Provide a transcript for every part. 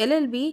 LLB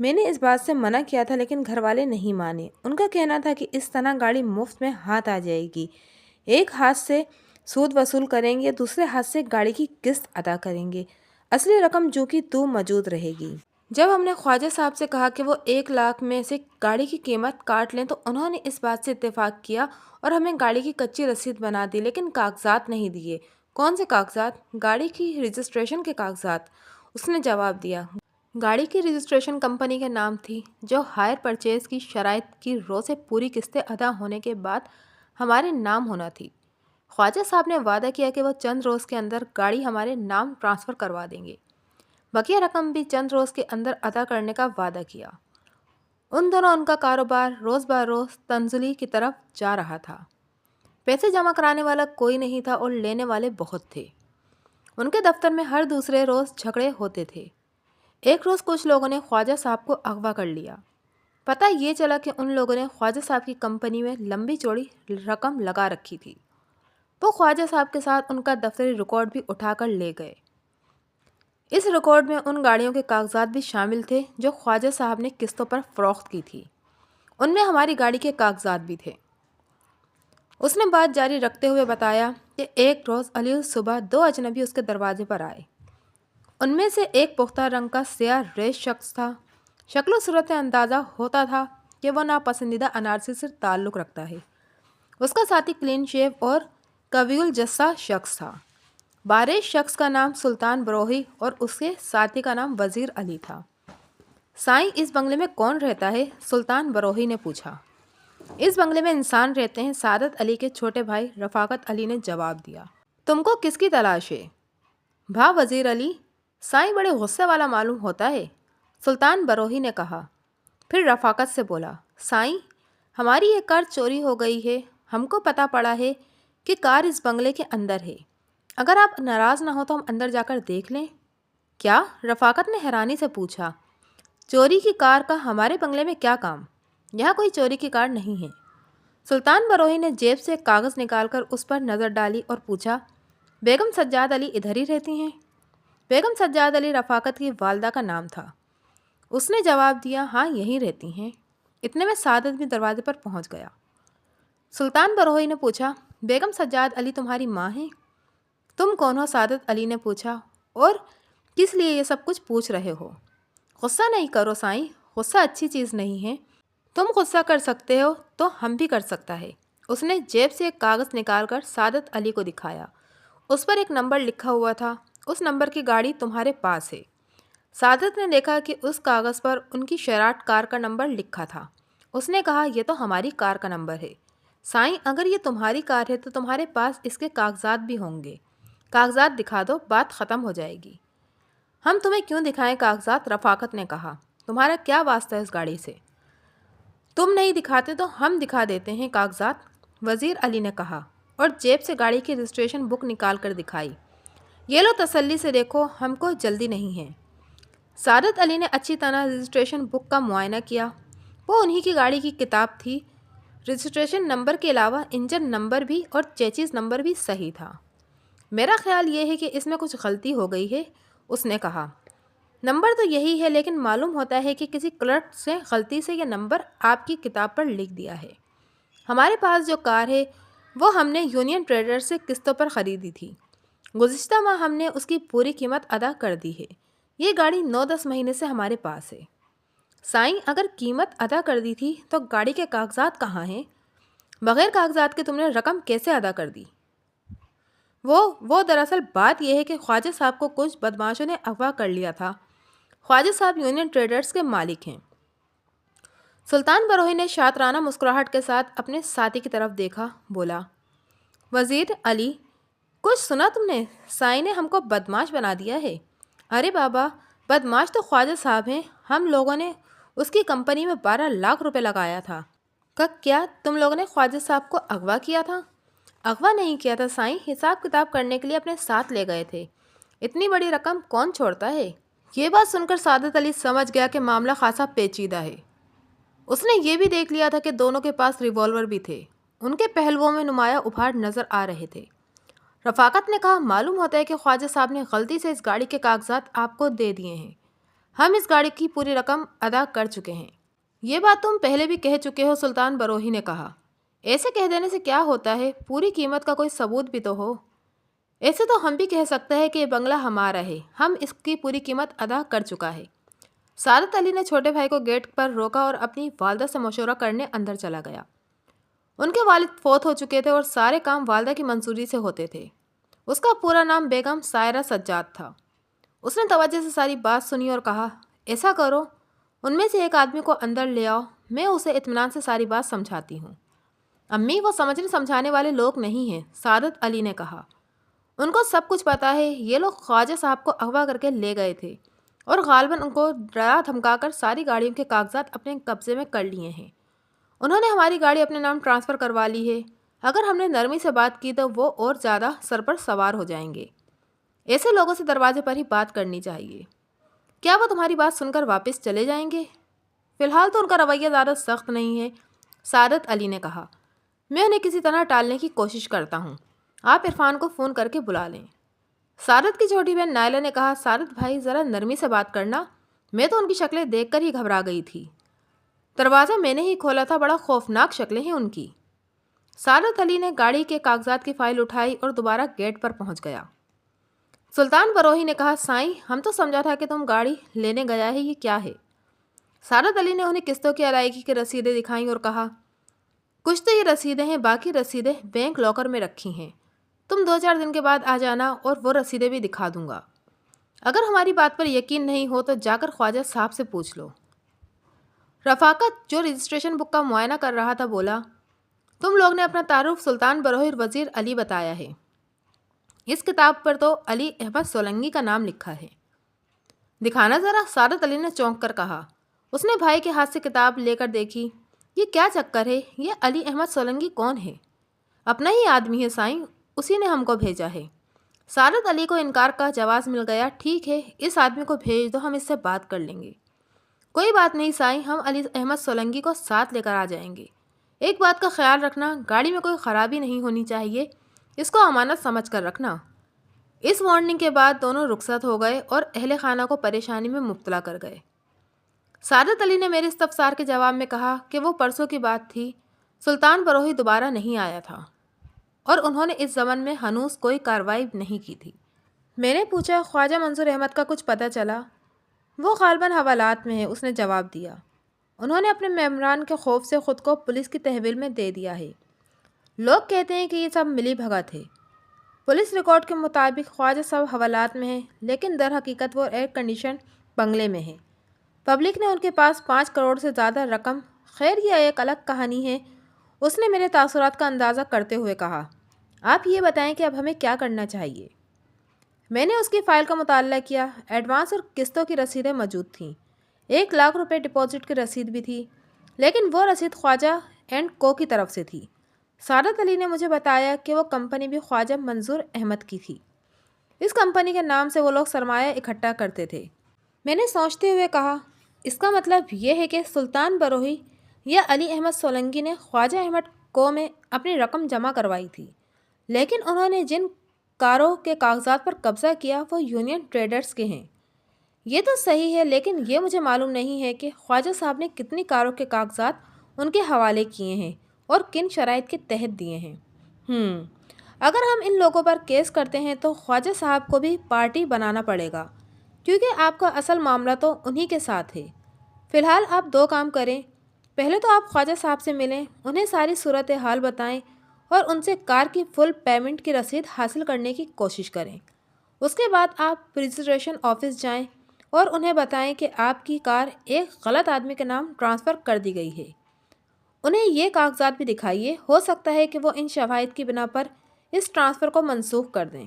میں نے اس بات سے منع کیا تھا لیکن گھر والے نہیں مانے۔ ان کا کہنا تھا کہ اس طرح گاڑی مفت میں ہاتھ آ جائے گی، ایک ہاتھ سے سود وصول کریں گے، دوسرے ہاتھ سے گاڑی کی قسط ادا کریں گے، اصلی رقم جو کہ تو موجود رہے گی۔ جب ہم نے خواجہ صاحب سے کہا کہ وہ 1 لاکھ میں سے گاڑی کی قیمت کاٹ لیں تو انہوں نے اس بات سے اتفاق کیا اور ہمیں گاڑی کی کچی رسید بنا دی، لیکن کاغذات نہیں دیے۔ کون سے کاغذات؟ گاڑی کی رجسٹریشن کے کاغذات، اس نے جواب دیا۔ گاڑی کی رجسٹریشن کمپنی کے نام تھی جو ہائر پرچیز کی شرائط کی رو سے پوری قسطیں ادا ہونے کے بعد ہمارے نام ہونا تھی۔ خواجہ صاحب نے وعدہ کیا کہ وہ چند روز کے اندر گاڑی ہمارے نام ٹرانسفر کروا دیں گے۔ بقیہ رقم بھی چند روز کے اندر ادا کرنے کا وعدہ کیا۔ ان دنوں ان کا کاروبار روز بروز تنزلی کی طرف جا رہا تھا۔ پیسے جمع کرانے والا کوئی نہیں تھا اور لینے والے بہت تھے۔ ان کے دفتر میں ہر دوسرے روز جھگڑے ہوتے تھے۔ ایک روز کچھ لوگوں نے خواجہ صاحب کو اغوا کر لیا۔ پتہ یہ چلا کہ ان لوگوں نے خواجہ صاحب کی کمپنی میں لمبی چوڑی رقم لگا رکھی تھی۔ وہ خواجہ صاحب کے ساتھ ان کا دفتری ریکارڈ بھی اٹھا کر لے گئے۔ اس ریکارڈ میں ان گاڑیوں کے کاغذات بھی شامل تھے جو خواجہ صاحب نے قسطوں پر فروخت کی تھی۔ ان میں ہماری گاڑی کے کاغذات بھی تھے۔ اس نے بات جاری رکھتے ہوئے بتایا کہ ایک روز علی صبح 2 اجنبی اس کے دروازے پر آئے۔ ان میں سے ایک پختہ رنگ کا سیاہ ریش شخص تھا۔ شکل و صورت سے اندازہ ہوتا تھا کہ وہ ناپسندیدہ انارسی سے تعلق رکھتا ہے۔ اس کا ساتھی کلین شیو اور قوی الجثہ شخص تھا۔ بارش شخص کا نام سلطان بروہی اور اس کے ساتھی کا نام وزیر علی تھا۔ سائیں، اس بنگلے میں کون رہتا ہے؟ سلطان بروہی نے پوچھا۔ اس بنگلے میں انسان رہتے ہیں، سعادت علی کے چھوٹے بھائی رفاقت علی نے جواب دیا۔ تم کو کس کی تلاش ہے؟ بھا وزیر علی؟ سائیں بڑے غصے والا معلوم ہوتا ہے، سلطان بروہی نے کہا۔ پھر رفاقت سے بولا، سائیں ہماری ایک کار چوری ہو گئی ہے، ہم کو پتہ پڑا ہے کہ کار اس بنگلے کے اندر ہے، اگر آپ ناراض نہ ہو تو ہم اندر جا کر دیکھ لیں؟ کیا؟ رفاقت نے حیرانی سے پوچھا۔ چوری کی کار کا ہمارے بنگلے میں کیا کام؟ یہاں کوئی چوری کی کار نہیں ہے۔ سلطان بروہی نے جیب سے ایک کاغذ نکال کر اس پر نظر ڈالی اور پوچھا، بیگم سجاد علی ادھر ہی رہتی ہیں؟ بیگم سجاد علی رفاقت کی والدہ کا نام تھا۔ اس نے جواب دیا، ہاں یہیں رہتی ہیں۔ اتنے میں سعادت بھی دروازے پر پہنچ گیا۔ سلطان بروہی نے پوچھا، بیگم سجاد علی تمہاری ماں ہیں؟ تم کون ہو؟ سعادت علی نے پوچھا، اور کس لیے یہ سب کچھ پوچھ رہے ہو؟ غصہ نہیں کرو سائیں، غصہ اچھی چیز نہیں ہے، تم غصہ کر سکتے ہو تو ہم بھی کر سکتا ہے۔ اس نے جیب سے ایک کاغذ نکال کر سعادت علی کو دکھایا۔ اس پر ایک نمبر لکھا ہوا تھا، اس نمبر کی گاڑی تمہارے پاس ہے۔ سعادت نے دیکھا کہ اس کاغذ پر ان کی شیراٹ کار کا نمبر لکھا تھا۔ اس نے کہا، یہ تو ہماری کار کا نمبر ہے۔ سائیں اگر یہ تمہاری کار ہے تو تمہارے پاس اس کے کاغذات بھی ہوں گے، کاغذات دکھا دو، بات ختم ہو جائے گی۔ ہم تمہیں کیوں دکھائیں کاغذات؟ رفاقت نے کہا، تمہارا کیا واسطہ ہے اس گاڑی سے؟ تم نہیں دکھاتے تو ہم دکھا دیتے ہیں کاغذات، وزیر علی نے کہا، اور جیب سے گاڑی کی رجسٹریشن بک نکال کر دکھائی۔ یہ لو تسلی سے دیکھو، ہم کو جلدی نہیں ہے۔ سعادت علی نے اچھی طرح رجسٹریشن بک کا معائنہ کیا۔ وہ انہی کی گاڑی کی کتاب تھی۔ رجسٹریشن نمبر کے علاوہ انجن نمبر بھی اور چیچز نمبر بھی صحیح تھا۔ میرا خیال یہ ہے کہ اس میں کچھ غلطی ہو گئی ہے، اس نے کہا۔ نمبر تو یہی ہے لیکن معلوم ہوتا ہے کہ کسی کلرک سے غلطی سے یہ نمبر آپ کی کتاب پر لکھ دیا ہے۔ ہمارے پاس جو کار ہے وہ ہم نے یونین ٹریڈر سے قسطوں پر خریدی تھی۔ گزشتہ ماہ ہم نے اس کی پوری قیمت ادا کر دی ہے۔ یہ گاڑی 9-10 مہینے سے ہمارے پاس ہے۔ سائیں اگر قیمت ادا کر دی تھی تو گاڑی کے کاغذات کہاں ہیں؟ بغیر کاغذات کے تم نے رقم کیسے ادا کر دی؟ وہ دراصل بات یہ ہے کہ خواجہ صاحب کو کچھ بدماشوں نے اغوا کر لیا تھا۔ خواجہ صاحب یونین ٹریڈرز کے مالک ہیں۔ سلطان بروہی نے شاطرانہ مسکراہٹ کے ساتھ اپنے ساتھی کی طرف دیکھا، بولا، وزیر علی کچھ سنا تم نے؟ سائیں نے ہم کو بدماش بنا دیا ہے۔ ارے بابا، بدماش تو خواجہ صاحب ہیں، ہم لوگوں نے اس کی کمپنی میں 12 لاکھ روپے لگایا تھا۔ کیا تم لوگوں نے خواجہ صاحب کو اغوا کیا تھا؟ اغوا نہیں کیا تھا سائیں، حساب کتاب کرنے کے لیے اپنے ساتھ لے گئے تھے۔ اتنی بڑی رقم کون چھوڑتا ہے؟ یہ بات سن کر سعادت علی سمجھ گیا کہ معاملہ خاصا پیچیدہ ہے۔ اس نے یہ بھی دیکھ لیا تھا کہ دونوں کے پاس ریوالور بھی تھے۔ ان کے پہلوؤں میں نمایاں ابھار نظر آ رہے تھے۔ رفاقت نے کہا، معلوم ہوتا ہے کہ خواجہ صاحب نے غلطی سے اس گاڑی کے کاغذات آپ کو دے دیے ہیں۔ ہم اس گاڑی کی پوری رقم ادا کر چکے ہیں۔ یہ بات تم پہلے بھی کہہ چکے ہو، سلطان بروہی نے کہا۔ ایسے کہہ دینے سے کیا ہوتا ہے، پوری قیمت کا کوئی ثبوت بھی تو ہو۔ ایسے تو ہم بھی کہہ سکتے ہیں کہ یہ بنگلہ ہمارا ہے، ہم اس کی پوری قیمت ادا کر چکا ہے۔ سعادت علی نے چھوٹے بھائی کو گیٹ پر روکا اور اپنی والدہ سے مشورہ کرنے اندر چلا گیا۔ ان کے والد فوت ہو چکے تھے اور سارے کام والدہ کی منظوری سے ہوتے تھے۔ اس کا پورا نام بیگم سائرہ سجاد تھا۔ اس نے توجہ سے ساری بات سنی اور کہا، ایسا کرو، ان میں سے ایک آدمی کو اندر لے آؤ، میں اسے اطمینان سے ساری بات سمجھاتی ہوں۔ امی، وہ سمجھنے سمجھانے والے لوگ نہیں ہیں، سعادت علی نے کہا۔ ان کو سب کچھ پتا ہے، یہ لوگ خواجہ صاحب کو اغوا کر کے لے گئے تھے اور غالباً ان کو ڈرا دھمکا کر ساری گاڑیوں کے کاغذات اپنے قبضے میں کر لیے ہیں۔ انہوں نے ہماری گاڑی اپنے نام ٹرانسفر کروا لی ہے۔ اگر ہم نے نرمی سے بات کی تو وہ اور زیادہ سر پر سوار ہو جائیں گے۔ ایسے لوگوں سے دروازے پر ہی بات کرنی چاہیے۔ کیا وہ تمہاری بات سن کر واپس چلے جائیں گے؟ فی الحال تو ان کا رویہ زیادہ سخت نہیں ہے، سعادت علی نے کہا۔ میں انہیں کسی طرح ٹالنے کی کوشش کرتا ہوں۔ آپ عرفان کو فون کر کے بلا لیں۔ سعادت کی چھوٹی بہن نائلہ نے کہا، سعادت بھائی ذرا نرمی سے بات کرنا، میں تو ان کی شکلیں دیکھ کر ہی گھبرا گئی تھی۔ دروازہ میں نے ہی کھولا تھا، بڑا خوفناک شکلیں ہیں ان کی۔ سعادت علی نے گاڑی کے کاغذات کی فائل اٹھائی اور دوبارہ گیٹ پر پہنچ گیا۔ سلطان بروہی نے کہا، سائیں، ہم تو سمجھا تھا کہ تم گاڑی لینے گیا ہے، یہ کیا ہے؟ سعادت علی نے انہیں قسطوں کی ادائیگی کی رسیدیں دکھائیں اور کہا، کچھ تو یہ رسیدیں ہیں، باقی رسیدیں بینک لاکر میں رکھی ہیں۔ تم 2-4 دن کے بعد آ جانا اور وہ رسیدیں بھی دکھا دوں گا۔ اگر ہماری بات پر یقین نہیں ہو تو جا کر خواجہ صاحب سے پوچھ لو۔ رفاقت، جو رجسٹریشن بک کا معائنہ کر رہا تھا، بولا، تم لوگ نے اپنا تعارف سلطان بروہی اور وزیر علی بتایا ہے۔ اس کتاب پر تو علی احمد سولنگی کا نام لکھا ہے۔ دکھانا ذرا، سعادت علی نے چونک کر کہا۔ اس نے بھائی کے ہاتھ سے کتاب لے کر دیکھی۔ یہ کیا چکر ہے؟ یہ علی احمد سولنگی کون ہے؟ اپنا ہی آدمی ہے سائیں، اسی نے ہم کو بھیجا ہے۔ سعادت علی کو انکار کا جواز مل گیا۔ ٹھیک ہے، اس آدمی کو بھیج دو، ہم اس سے بات کر لیں گے۔ کوئی بات نہیں سائیں، ہم علی احمد سولنگی کو ساتھ لے کر آ جائیں گے۔ ایک بات کا خیال رکھنا، گاڑی میں کوئی خرابی نہیں ہونی چاہیے، اس کو امانت سمجھ کر رکھنا۔ اس وارننگ کے بعد دونوں رخصت ہو گئے اور اہل خانہ کو پریشانی میں مبتلا کر گئے۔ سعادت علی نے میرے استفسار کے جواب میں کہا کہ وہ پرسوں کی بات تھی، سلطان بروہی دوبارہ نہیں آیا تھا اور انہوں نے اس ضمن میں ہنوز کوئی کارروائی نہیں کی تھی۔ میں نے پوچھا، خواجہ منظور احمد کا کچھ پتہ چلا؟ وہ غالباً حوالات میں ہے، اس نے جواب دیا۔ انہوں نے اپنے ممبران کے خوف سے خود کو پولیس کی تحویل میں دے دیا ہے۔ لوگ کہتے ہیں کہ یہ سب ملی بھگت ہے۔ پولیس ریکارڈ کے مطابق خواجہ صاحب حوالات میں ہیں، لیکن در حقیقت وہ ایئر کنڈیشن بنگلے میں ہیں۔ پبلک نے ان کے پاس 5 کروڑ سے زیادہ رقم، خیر یہ ایک الگ کہانی ہے۔ اس نے میرے تاثرات کا اندازہ کرتے ہوئے کہا، آپ یہ بتائیں کہ اب ہمیں کیا کرنا چاہیے؟ میں نے اس کی فائل کا مطالعہ کیا۔ ایڈوانس اور قسطوں کی رسیدیں موجود تھیں۔ 1 لاکھ روپے ڈپازٹ کی رسید بھی تھی، لیکن وہ رسید خواجہ اینڈ کو کی طرف سے تھی۔ سعادت علی نے مجھے بتایا کہ وہ کمپنی بھی خواجہ منظور احمد کی تھی۔ اس کمپنی کے نام سے وہ لوگ سرمایہ اکٹھا کرتے تھے۔ میں نے سوچتے ہوئے کہا، اس کا مطلب یہ ہے کہ سلطان بروہی یا علی احمد سولنگی نے خواجہ احمد کو میں اپنی رقم جمع کروائی تھی، لیکن انہوں نے جن کاروں کے کاغذات پر قبضہ کیا وہ یونین ٹریڈرز کے ہیں۔ یہ تو صحیح ہے، لیکن یہ مجھے معلوم نہیں ہے کہ خواجہ صاحب نے کتنی کاروں کے کاغذات ان کے حوالے کیے ہیں اور کن شرائط کے تحت دیے ہیں۔ اگر ہم ان لوگوں پر کیس کرتے ہیں تو خواجہ صاحب کو بھی پارٹی بنانا پڑے گا، کیونکہ آپ کا اصل معاملہ تو انہی کے ساتھ ہے۔ فی الحال آپ 2 کام کریں، پہلے تو آپ خواجہ صاحب سے ملیں، انہیں ساری صورتحال بتائیں اور ان سے کار کی فل پیمنٹ کی رسید حاصل کرنے کی کوشش کریں۔ اس کے بعد آپ رجسٹریشن آفس جائیں اور انہیں بتائیں کہ آپ کی کار ایک غلط آدمی کے نام ٹرانسفر کر دی گئی ہے۔ انہیں یہ کاغذات بھی دکھائیے، ہو سکتا ہے کہ وہ ان شواہد کی بنا پر اس ٹرانسفر کو منسوخ کر دیں۔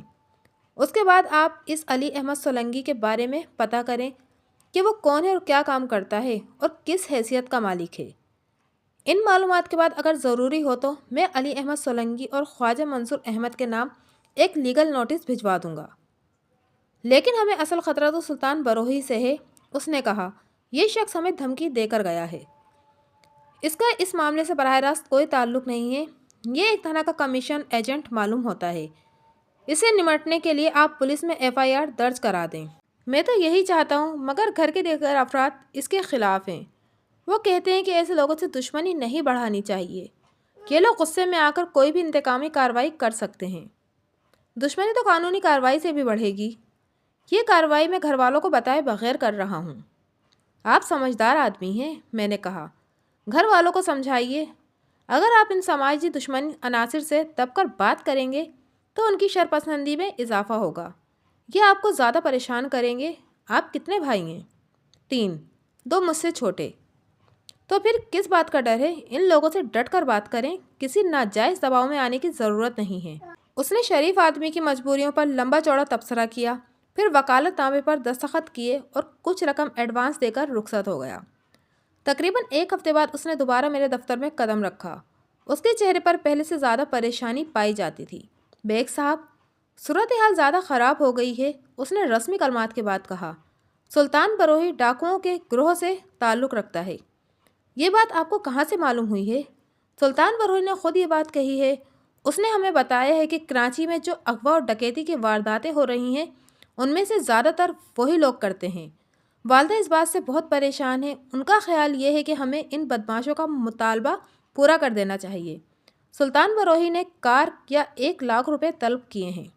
اس کے بعد آپ اس علی احمد سولنگی کے بارے میں پتہ کریں کہ وہ کون ہے اور کیا کام کرتا ہے اور کس حیثیت کا مالک ہے۔ ان معلومات کے بعد اگر ضروری ہو تو میں علی احمد سولنگی اور خواجہ منظور احمد کے نام ایک لیگل نوٹس بھجوا دوں گا۔ لیکن ہمیں اصل خطرہ تو سلطان بروہی سے ہے، اس نے کہا۔ یہ شخص ہمیں دھمکی دے کر گیا ہے۔ اس کا اس معاملے سے براہ راست کوئی تعلق نہیں ہے، یہ ایک طرح کا کمیشن ایجنٹ معلوم ہوتا ہے۔ اسے نمٹنے کے لیے آپ پولیس میں FIR درج کرا دیں۔ میں تو یہی چاہتا ہوں، مگر گھر کے دیگر افراد اس کے خلاف ہیں۔ وہ کہتے ہیں کہ ایسے لوگوں سے دشمنی نہیں بڑھانی چاہیے۔ یہ لوگ غصے میں آ کر کوئی بھی انتقامی کارروائی کر سکتے ہیں۔ دشمنی تو قانونی کارروائی سے بھی بڑھے گی۔ یہ کارروائی میں گھر والوں کو بتائے بغیر کر رہا ہوں۔ آپ سمجھدار آدمی ہیں، میں نے کہا۔ گھر والوں کو سمجھائیے۔ اگر آپ ان سماجی دشمن عناصر سے دب کر بات کریں گے تو ان کی شرپسندی میں اضافہ ہوگا۔ یہ آپ کو زیادہ پریشان کریں گے۔ آپ کتنے بھائی ہیں؟ 3، 2 مجھ سے چھوٹے۔ تو پھر کس بات کا ڈر ہے؟ ان لوگوں سے ڈٹ کر بات کریں، کسی ناجائز دباؤ میں آنے کی ضرورت نہیں ہے۔ اس نے شریف آدمی کی مجبوریوں پر لمبا چوڑا تبصرہ کیا، پھر وکالت نامے پر دستخط کیے اور کچھ رقم ایڈوانس دے کر رخصت ہو گیا۔ تقریباً 1 ہفتے بعد اس نے دوبارہ میرے دفتر میں قدم رکھا۔ اس کے چہرے پر پہلے سے زیادہ پریشانی پائی جاتی تھی۔ بیگ صاحب، صورتحال زیادہ خراب ہو گئی ہے، اس نے رسمی کلمات کے بعد کہا۔ سلطان بروہی ڈاکوؤں کے گروہ سے تعلق رکھتا ہے۔ یہ بات آپ کو کہاں سے معلوم ہوئی ہے؟ سلطان بروہی نے خود یہ بات کہی ہے۔ اس نے ہمیں بتایا ہے کہ کراچی میں جو اغوا اور ڈکیتی کی وارداتیں ہو رہی ہیں ان میں سے زیادہ تر وہی لوگ کرتے ہیں۔ والدہ اس بات سے بہت پریشان ہیں۔ ان کا خیال یہ ہے کہ ہمیں ان بدماشوں کا مطالبہ پورا کر دینا چاہیے۔ سلطان بروہی نے کار یا 1 لاکھ روپے طلب کیے ہیں۔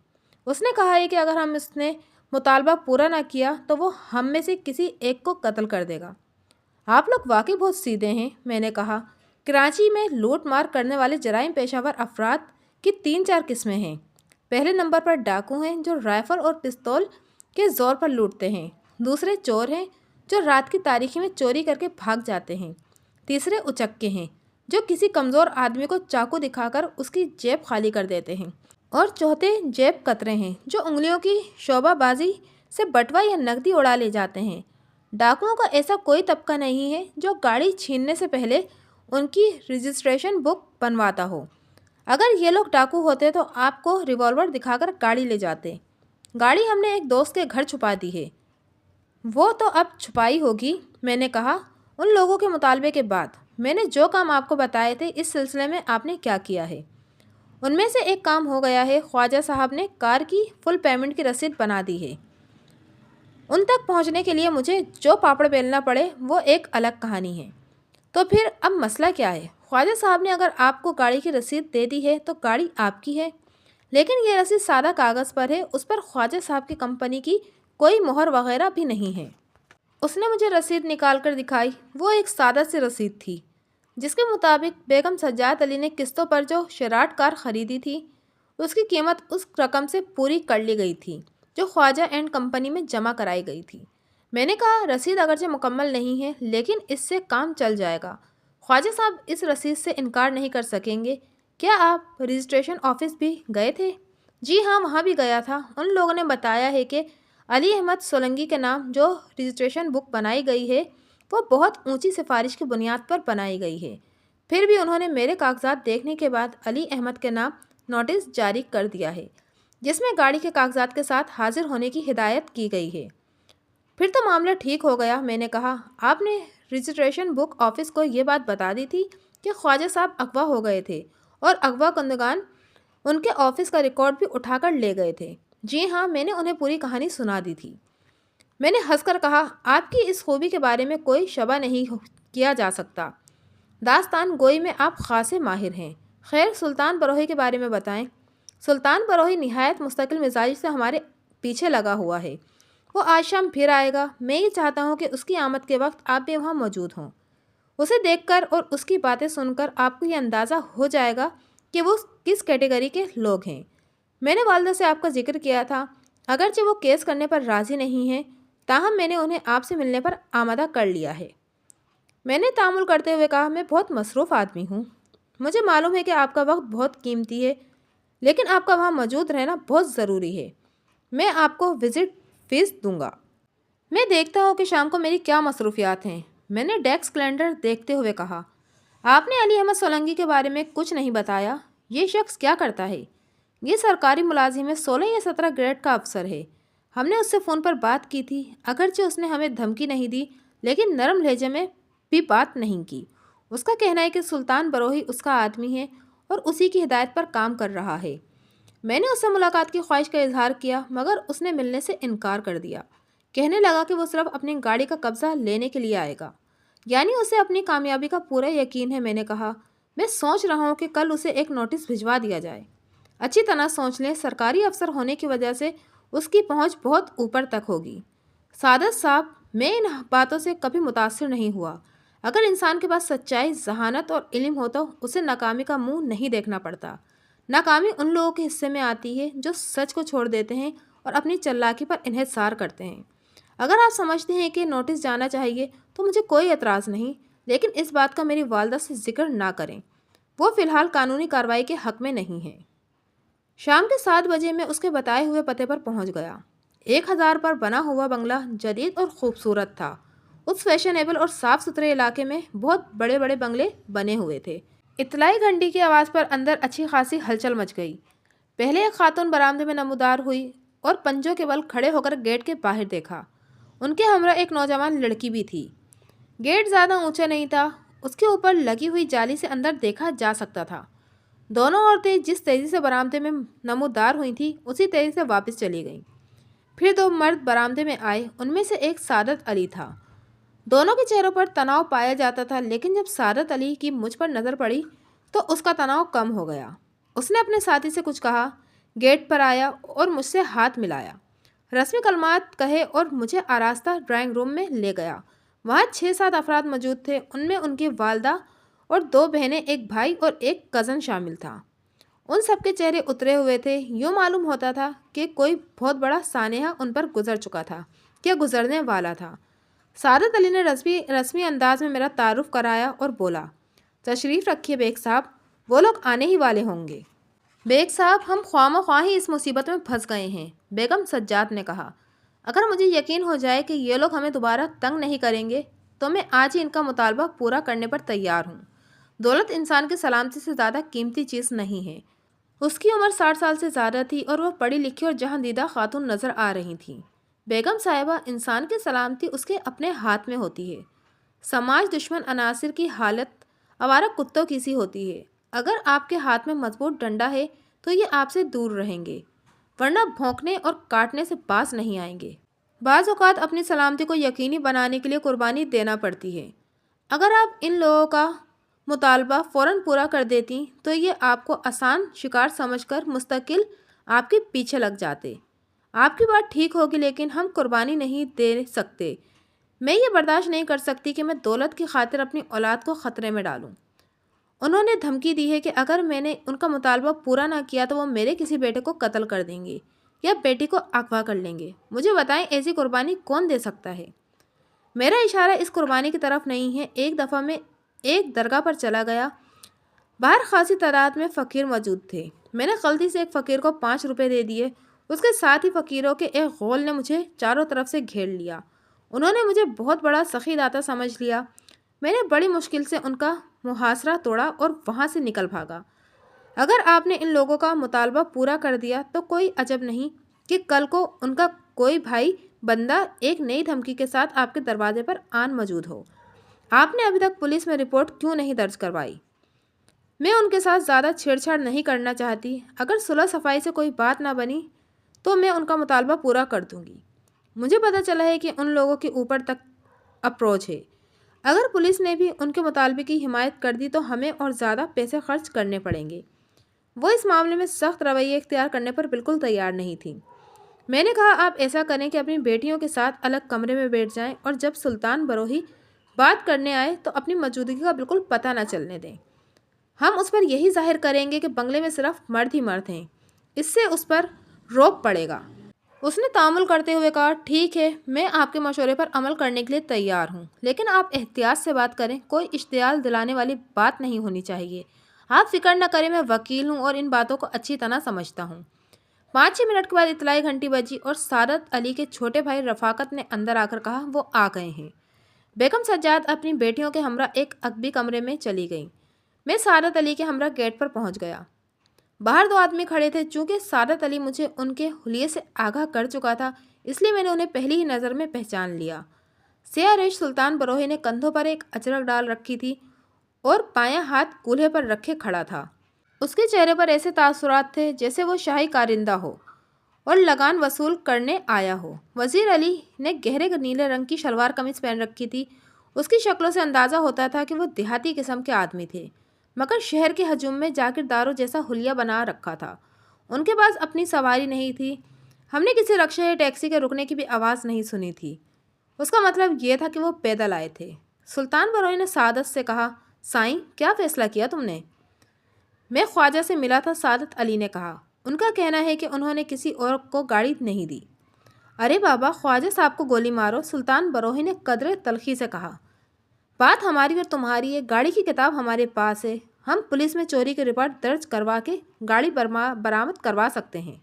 اس نے کہا ہے کہ اگر ہم اس نے مطالبہ پورا نہ کیا تو وہ ہم میں سے کسی ایک کو قتل کر دے گا۔ آپ لوگ واقعی بہت سیدھے ہیں، میں نے کہا۔ کراچی میں لوٹ مار کرنے والے جرائم پیشہ ور افراد کی 3-4 قسمیں ہیں۔ پہلے نمبر پر ڈاکو ہیں جو رائفل اور پستول کے زور پر لوٹتے ہیں۔ دوسرے چور ہیں جو رات کی تاریکی میں چوری کر کے بھاگ جاتے ہیں۔ تیسرے اچکے ہیں جو کسی کمزور آدمی کو چاقو دکھا کر اس کی جیب خالی کر دیتے ہیں۔ اور چوتھے جیب کترے ہیں جو انگلیوں کی شعبہ بازی سے بٹوا یا نقدی اڑا لے جاتے ہیں۔ ڈاکوؤں کا ایسا کوئی طبقہ نہیں ہے جو گاڑی چھیننے سے پہلے ان کی رجسٹریشن بک بنواتا ہو۔ اگر یہ لوگ ڈاکو ہوتے تو آپ کو ریوالور دکھا کر گاڑی لے جاتے۔ گاڑی ہم نے ایک دوست کے گھر چھپا دی ہے۔ وہ تو اب چھپائی ہوگی، میں نے کہا۔ ان لوگوں کے مطالبے کے بعد میں نے جو کام آپ کو بتائے تھے اس سلسلے میں آپ نے کیا کیا ہے؟ ان میں سے ایک کام ہو گیا ہے۔ خواجہ صاحب نے کار کی فل پیمنٹ کی رسید بنا دی ہے۔ ان تک پہنچنے کے لیے مجھے جو پاپڑ بیلنا پڑے وہ ایک الگ کہانی ہے۔ تو پھر اب مسئلہ کیا ہے؟ خواجہ صاحب نے اگر آپ کو گاڑی کی رسید دے دی ہے تو گاڑی آپ کی ہے، لیکن یہ رسید سادہ کاغذ پر ہے، اس پر خواجہ صاحب کی کمپنی کی کوئی مہر وغیرہ بھی نہیں ہے۔ اس نے مجھے رسید نکال کر دکھائی۔ وہ ایک سادہ سی رسید تھی جس کے مطابق بیگم سجاد علی نے قسطوں پر جو شیراٹ کار خریدی تھی اس کی قیمت اس رقم سے پوری کر لی گئی تھی جو خواجہ اینڈ کمپنی میں جمع کرائی گئی تھی۔ میں نے کہا رسید اگرچہ مکمل نہیں ہے لیکن اس سے کام چل جائے گا۔ خواجہ صاحب اس رسید سے انکار نہیں کر سکیں گے۔ کیا آپ رجسٹریشن آفس بھی گئے تھے؟ جی ہاں، وہاں بھی گیا تھا۔ ان لوگوں نے بتایا ہے کہ علی احمد سولنگی کے نام جو رجسٹریشن بک بنائی گئی ہے وہ بہت اونچی سفارش کی بنیاد پر بنائی گئی ہے۔ پھر بھی انہوں نے میرے کاغذات دیکھنے کے بعد علی احمد کے نام نوٹس جاری کر دیا ہے جس میں گاڑی کے کاغذات کے ساتھ حاضر ہونے کی ہدایت کی گئی ہے۔ پھر تو معاملہ ٹھیک ہو گیا، میں نے کہا۔ آپ نے رجسٹریشن بک آفس کو یہ بات بتا دی تھی کہ خواجہ صاحب اغوا ہو گئے تھے اور اغوا کنندگان ان کے آفس کا ریکارڈ بھی اٹھا کر لے گئے تھے؟ جی ہاں، میں نے انہیں پوری کہانی سنا دی تھی۔ میں نے ہنس کر کہا، آپ کی اس خوبی کے بارے میں کوئی شبہ نہیں کیا جا سکتا۔ داستان گوئی میں آپ خاصے ماہر ہیں۔ خیر، سلطان بروہی کے بارے میں بتائیں۔ سلطان بروہی نہایت مستقل مزاجی سے ہمارے پیچھے لگا ہوا ہے۔ وہ آج شام پھر آئے گا۔ میں یہ چاہتا ہوں کہ اس کی آمد کے وقت آپ بھی وہاں موجود ہوں۔ اسے دیکھ کر اور اس کی باتیں سن کر آپ کو یہ اندازہ ہو جائے گا کہ وہ کس کیٹیگری کے لوگ ہیں۔ میں نے والدہ سے آپ کا ذکر کیا تھا، اگرچہ وہ کیس کرنے پر راضی نہیں ہیں، تاہم میں نے انہیں آپ سے ملنے پر آمادہ کر لیا ہے۔ میں نے تعامل کرتے ہوئے کہا، میں بہت مصروف آدمی ہوں۔ مجھے معلوم ہے کہ آپ کا وقت بہت قیمتی ہے، لیکن آپ کا وہاں موجود رہنا بہت ضروری ہے۔ میں آپ کو وزٹ فیس دوں گا۔ میں دیکھتا ہوں کہ شام کو میری کیا مصروفیات ہیں۔ میں نے ڈیسک کیلنڈر دیکھتے ہوئے کہا۔ آپ نے علی احمد سولنگی کے بارے میں کچھ نہیں بتایا۔ یہ شخص کیا کرتا ہے؟ یہ سرکاری ملازم ہے، 16 یا 17 گریڈ کا افسر ہے۔ ہم نے اس سے فون پر بات کی تھی، اگرچہ اس نے ہمیں دھمکی نہیں دی لیکن نرم لہجے میں بھی بات نہیں کی۔ اس کا کہنا ہے کہ سلطان بروہی اس کا آدمی ہے اور اسی کی ہدایت پر کام کر رہا ہے۔ میں نے اس سے ملاقات کی خواہش کا اظہار کیا مگر اس نے ملنے سے انکار کر دیا۔ کہنے لگا کہ وہ صرف اپنی گاڑی کا قبضہ لینے کے لیے آئے گا، یعنی اسے اپنی کامیابی کا پورا یقین ہے۔ میں نے کہا میں سوچ رہا ہوں کہ کل اسے ایک نوٹس بھجوا دیا جائے۔ اچھی طرح سوچ لیں، سرکاری افسر ہونے کی وجہ سے اس کی پہنچ بہت اوپر تک ہوگی۔ سعادت صاحب، میں ان باتوں سے کبھی متاثر نہیں ہوا۔ اگر انسان کے پاس سچائی، ذہانت اور علم ہو تو اسے ناکامی کا منہ نہیں دیکھنا پڑتا۔ ناکامی ان لوگوں کے حصے میں آتی ہے جو سچ کو چھوڑ دیتے ہیں اور اپنی چالاکی پر انحصار کرتے ہیں۔ اگر آپ سمجھتے ہیں کہ نوٹس جانا چاہیے تو مجھے کوئی اعتراض نہیں، لیکن اس بات کا میری والدہ سے ذکر نہ کریں۔ وہ فی الحال قانونی کارروائی کے حق میں نہیں ہیں۔ شام کے 7 بجے میں اس کے بتائے ہوئے پتے پر پہنچ گیا۔ 1000 پر بنا ہوا بنگلہ جدید اور خوبصورت تھا۔ اس فیشنیبل اور صاف ستھرے علاقے میں بہت بڑے بڑے بنگلے بنے ہوئے تھے۔ اطلاعی گھنٹی کی آواز پر اندر اچھی خاصی ہلچل مچ گئی۔ پہلے ایک خاتون برآمدے میں نمودار ہوئی اور پنجوں کے بل کھڑے ہو کر گیٹ کے باہر دیکھا۔ ان کے ہمراہ ایک نوجوان لڑکی بھی تھی۔ گیٹ زیادہ اونچا نہیں تھا، اس کے اوپر لگی ہوئی جالی سے اندر دیکھا جا سکتا تھا۔ دونوں عورتیں جس تیزی سے برآمدے میں نمودار ہوئی تھیں اسی تیزی سے واپس چلی گئیں۔ پھر 2 مرد برآمدے میں آئے، ان میں سے ایک سعادت علی تھا۔ دونوں کے چہروں پر تناؤ پایا جاتا تھا، لیکن جب سعادت علی کی مجھ پر نظر پڑی تو اس کا تناؤ کم ہو گیا۔ اس نے اپنے ساتھی سے کچھ کہا، گیٹ پر آیا اور مجھ سے ہاتھ ملایا، رسمی کلمات کہے اور مجھے آراستہ ڈرائنگ روم میں لے گیا۔ وہاں 6-7 افراد موجود تھے، ان میں ان کی والدہ اور 2 بہنیں، ایک بھائی اور ایک کزن شامل تھا۔ ان سب کے چہرے اترے ہوئے تھے، یوں معلوم ہوتا تھا کہ کوئی بہت بڑا سانحہ ان پر گزر چکا تھا یا گزرنے والا تھا۔ سعادت علی نے رسمی انداز میں میرا تعارف کرایا اور بولا، تشریف رکھیے بیگ صاحب، وہ لوگ آنے ہی والے ہوں گے۔ بیگ صاحب، ہم خواہ مخواہ ہی اس مصیبت میں پھنس گئے ہیں، بیگم سجاد نے کہا۔ اگر مجھے یقین ہو جائے کہ یہ لوگ ہمیں دوبارہ تنگ نہیں کریں گے تو میں آج ہی ان کا مطالبہ پورا کرنے پر تیار ہوں۔ دولت انسان کی سلامتی سے زیادہ قیمتی چیز نہیں ہے۔ اس کی عمر 60 سال سے زیادہ تھی اور وہ پڑھی لکھی اور جہاں دیدہ خاتون نظر آ رہی تھیں۔ بیگم صاحبہ، انسان کی سلامتی اس کے اپنے ہاتھ میں ہوتی ہے۔ سماج دشمن عناصر کی حالت آوارہ کتوں کی سی ہوتی ہے۔ اگر آپ کے ہاتھ میں مضبوط ڈنڈا ہے تو یہ آپ سے دور رہیں گے، ورنہ بھونکنے اور کاٹنے سے باز نہیں آئیں گے۔ بعض اوقات اپنی سلامتی کو یقینی بنانے کے لیے قربانی دینا پڑتی ہے۔ اگر آپ ان لوگوں کا مطالبہ فوراً پورا کر دیتی تو یہ آپ کو آسان شکار سمجھ کر مستقل آپ کے پیچھے لگ جاتے۔ آپ کی بات ٹھیک ہوگی، لیکن ہم قربانی نہیں دے سکتے۔ میں یہ برداشت نہیں کر سکتی کہ میں دولت کی خاطر اپنی اولاد کو خطرے میں ڈالوں۔ انہوں نے دھمکی دی ہے کہ اگر میں نے ان کا مطالبہ پورا نہ کیا تو وہ میرے کسی بیٹے کو قتل کر دیں گے یا بیٹی کو اغوا کر لیں گے۔ مجھے بتائیں، ایسی قربانی کون دے سکتا ہے؟ میرا اشارہ اس قربانی کی طرف نہیں ہے۔ ایک دفعہ میں ایک درگاہ پر چلا گیا، باہر خاصی تعداد میں فقیر موجود تھے۔ میں نے غلطی سے ایک فقیر کو 5 روپے دے دیے۔ اس کے ساتھ ہی فقیروں کے ایک غول نے مجھے چاروں طرف سے گھیر لیا۔ انہوں نے مجھے بہت بڑا سخی داتا سمجھ لیا۔ میں نے بڑی مشکل سے ان کا محاصرہ توڑا اور وہاں سے نکل بھاگا۔ اگر آپ نے ان لوگوں کا مطالبہ پورا کر دیا تو کوئی عجب نہیں کہ کل کو ان کا کوئی بھائی بندہ ایک نئی دھمکی کے ساتھ آپ کے دروازے پر آن موجود ہو۔ آپ نے ابھی تک پولیس میں رپورٹ کیوں نہیں درج کروائی؟ میں ان کے ساتھ زیادہ چھیڑ چھاڑ نہیں کرنا چاہتی۔ اگر صلح صفائی سے کوئی بات نہ بنی تو میں ان کا مطالبہ پورا کر دوں گی۔ مجھے پتہ چلا ہے کہ ان لوگوں کے اوپر تک اپروچ ہے۔ اگر پولیس نے بھی ان کے مطالبے کی حمایت کر دی تو ہمیں اور زیادہ پیسے خرچ کرنے پڑیں گے۔ وہ اس معاملے میں سخت رویہ اختیار کرنے پر بالکل تیار نہیں تھی۔ میں نے کہا، آپ ایسا کریں کہ اپنی بیٹیوں کے ساتھ الگ کمرے میں بیٹھ جائیں اور جب سلطان بروہی بات کرنے آئے تو اپنی موجودگی کا بالکل پتہ نہ چلنے دیں۔ ہم اس پر یہی ظاہر کریں گے کہ بنگلے میں صرف مرد ہی مرد ہیں، اس سے اس پر روک پڑے گا۔ اس نے تعامل کرتے ہوئے کہا، ٹھیک ہے، میں آپ کے مشورے پر عمل کرنے کے لیے تیار ہوں، لیکن آپ احتیاط سے بات کریں، کوئی اشتعال دلانے والی بات نہیں ہونی چاہیے۔ آپ فکر نہ کریں، میں وکیل ہوں اور ان باتوں کو اچھی طرح سمجھتا ہوں۔ 5-6 منٹ کے بعد اطلاعی گھنٹی بجی اور سعادت علی کے چھوٹے بھائی رفاقت نے اندر آ کر کہا، وہ آ گئے ہیں۔ بیگم سجاد اپنی بیٹیوں کے ہمراہ ایک عقبی کمرے میں چلی گئیں۔ میں سعادت علی کے ہمراہ گیٹ پر پہنچ گیا۔ باہر 2 آدمی کھڑے تھے۔ چونکہ سعادت علی مجھے ان کے حلیے سے آگاہ کر چکا تھا، اس لیے میں نے انہیں پہلی ہی نظر میں پہچان لیا۔ سیاہ ریش سلطان بروہی نے کندھوں پر ایک اچرک ڈال رکھی تھی اور بایاں ہاتھ کولہے پر رکھے کھڑا تھا۔ اس کے چہرے پر ایسے تاثرات تھے جیسے وہ شاہی کارندہ ہو۔ اور لگان وصول کرنے آیا ہو۔ وزیر علی نے گہرے نیلے رنگ کی شلوار قمیض پہن رکھی تھی۔ اس کی شکلوں سے اندازہ ہوتا تھا کہ وہ دیہاتی قسم کے آدمی تھے، مگر شہر کے ہجوم میں جاگیرداروں جیسا حلیہ بنا رکھا تھا۔ ان کے پاس اپنی سواری نہیں تھی۔ ہم نے کسی رکشے یا ٹیکسی کے رکنے کی بھی آواز نہیں سنی تھی۔ اس کا مطلب یہ تھا کہ وہ پیدل آئے تھے۔ سلطان بروئی نے سعادت سے کہا، سائیں، کیا فیصلہ کیا تم نے؟ میں خواجہ سے ملا تھا، سعادت علی نے کہا۔ ان کا کہنا ہے کہ انہوں نے کسی اور کو گاڑی نہیں دی۔ ارے بابا، خواجہ صاحب کو گولی مارو، سلطان بروئی نے قدرے تلخی سے کہا۔ بات ہماری اور تمہاری ہے، گاڑی کی کتاب ہمارے پاس ہے، ہم پولیس میں چوری کی رپورٹ درج کروا کے گاڑی برآمد کروا سکتے ہیں۔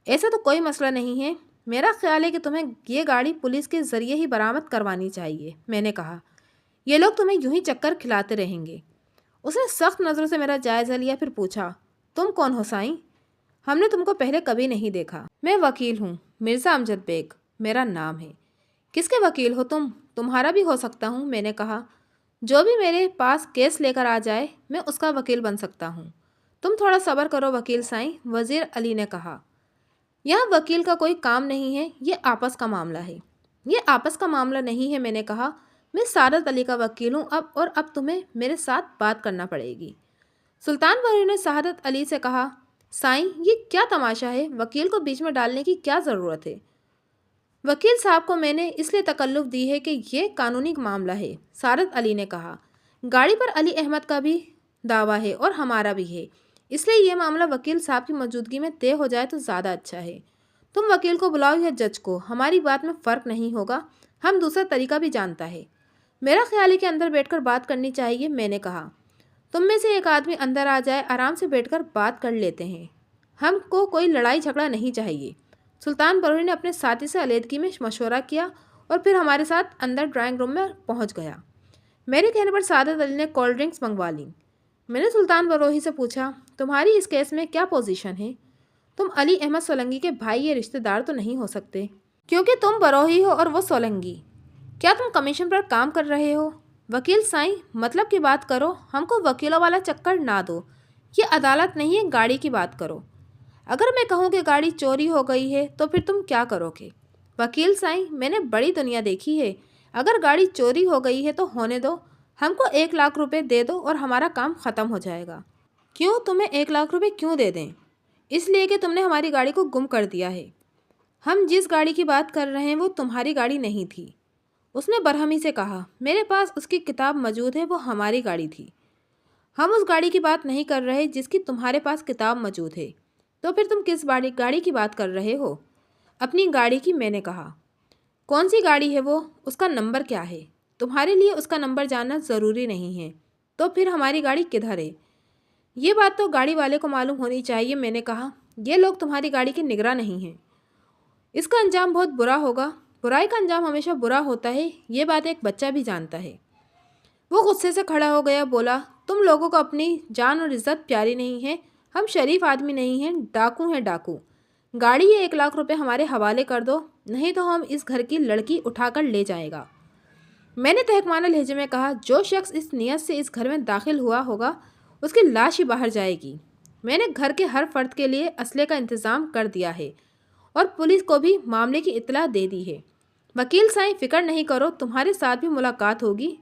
ایسا تو کوئی مسئلہ نہیں ہے، میرا خیال ہے کہ تمہیں یہ گاڑی پولیس کے ذریعے ہی برآمد کروانی چاہیے، میں نے کہا۔ یہ لوگ تمہیں یوں ہی چکر کھلاتے رہیں گے۔ اس نے سخت نظروں سے میرا جائزہ لیا، پھر پوچھا، تم کون ہو سائیں؟ ہم نے تم کو پہلے کبھی نہیں دیکھا۔ میں وکیل ہوں، مرزا امجد بیگ میرا نام ہے۔ کس کے وکیل ہو تم؟ تمہارا بھی ہو سکتا ہوں، میں نے کہا۔ جو بھی میرے پاس کیس لے کر آ جائے میں اس کا وکیل بن سکتا ہوں۔ تم تھوڑا صبر کرو وکیل سائیں، وزیر علی نے کہا۔ یہاں وکیل کا کوئی کام نہیں ہے، یہ آپس کا معاملہ ہے۔ یہ آپس کا معاملہ نہیں ہے، میں نے کہا۔ میں سعادت علی کا وکیل ہوں اب تمہیں میرے ساتھ بات کرنا پڑے گی۔ سلطان بروئی نے سعادت علی سے کہا، سائیں، یہ کیا تماشا ہے؟ وکیل کو بیچ میں ڈالنے کی کیا ضرورت ہے؟ وکیل صاحب کو میں نے اس لیے تکلف دی ہے کہ یہ قانونی معاملہ ہے، سعادت علی نے کہا۔ گاڑی پر علی احمد کا بھی دعویٰ ہے اور ہمارا بھی ہے، اس لیے یہ معاملہ وکیل صاحب کی موجودگی میں طے ہو جائے تو زیادہ اچھا ہے۔ تم وکیل کو بلاؤ یا جج کو، ہماری بات میں فرق نہیں ہوگا، ہم دوسرا طریقہ بھی جانتا ہے۔ میرا خیال ہے کہ اندر بیٹھ کر بات کرنی چاہیے، میں نے کہا۔ تم میں سے ایک آدمی اندر آ جائے، آرام سے بیٹھ کر بات کر لیتے ہیں، ہم کو کوئی لڑائی جھگڑا نہیں چاہیے۔ سلطان بروئی نے اپنے ساتھی سے علیحدگی میں مشورہ کیا اور پھر ہمارے ساتھ اندر ڈرائنگ روم میں پہنچ گیا۔ میرے کہنے پر سعادت علی نے کولڈ ڈرنکس منگوا لیں۔ میں نے سلطان بروئی سے پوچھا، تمہاری اس کیس میں کیا پوزیشن ہے؟ تم علی احمد سولنگی کے بھائی یا رشتہ دار تو نہیں ہو سکتے، کیونکہ تم بروئی ہو اور وہ سولنگی۔ کیا تم کمیشن پر کام کر رہے ہو؟ وکیل سائیں، مطلب کی بات کرو، ہم کو وکیلوں والا چکر نہ دو، یہ عدالت نہیں ہے، گاڑی کی بات کرو۔ اگر میں کہوں کہ گاڑی چوری ہو گئی ہے تو پھر تم کیا کرو گے؟ وکیل سائیں، میں نے بڑی دنیا دیکھی ہے، اگر گاڑی چوری ہو گئی ہے تو ہونے دو، ہم کو 1,00,000 روپے دے دو اور ہمارا کام ختم ہو جائے گا۔ کیوں؟ تمہیں 1,00,000 روپے کیوں دے دیں؟ اس لیے کہ تم نے ہماری گاڑی کو گم کر دیا ہے۔ ہم جس گاڑی کی بات کر رہے ہیں وہ تمہاری گاڑی نہیں تھی، اس نے برہمی سے کہا۔ میرے پاس اس کی کتاب موجود ہے، وہ ہماری گاڑی تھی۔ ہم اس گاڑی کی بات نہیں کر رہے جس کی تمہارے پاس کتاب موجود ہے، تو پھر تم کس گاڑی کی بات کر رہے ہو؟ اپنی گاڑی کی، میں نے کہا۔ کون سی گاڑی ہے وہ؟ اس کا نمبر کیا ہے؟ تمہارے لیے اس کا نمبر جاننا ضروری نہیں ہے، تو پھر ہماری گاڑی کدھر ہے؟ یہ بات تو گاڑی والے کو معلوم ہونی چاہیے، میں نے کہا۔ یہ لوگ تمہاری گاڑی کے نگراں نہیں ہیں، اس کا انجام بہت برا ہوگا۔ برائی کا انجام ہمیشہ برا ہوتا ہے، یہ بات ایک بچہ بھی جانتا ہے۔ وہ غصے سے کھڑا ہو گیا، بولا، تم لوگوں کو اپنی جان اور عزت پیاری نہیں ہے، ہم شریف آدمی نہیں ہیں، ڈاکو ہیں ڈاکو۔ گاڑی یہ 1,00,000 روپے ہمارے حوالے کر دو، نہیں تو ہم اس گھر کی لڑکی اٹھا کر لے جائے گا۔ میں نے تہکمانہ لہجے میں کہا، جو شخص اس نیت سے اس گھر میں داخل ہوا ہوگا اس کی لاش ہی باہر جائے گی۔ میں نے گھر کے ہر فرد کے لیے اسلحے کا انتظام کر دیا ہے اور پولیس کو بھی معاملے کی اطلاع دے دی ہے۔ وکیل سائیں، فکر نہیں کرو، تمہارے ساتھ بھی ملاقات ہوگی،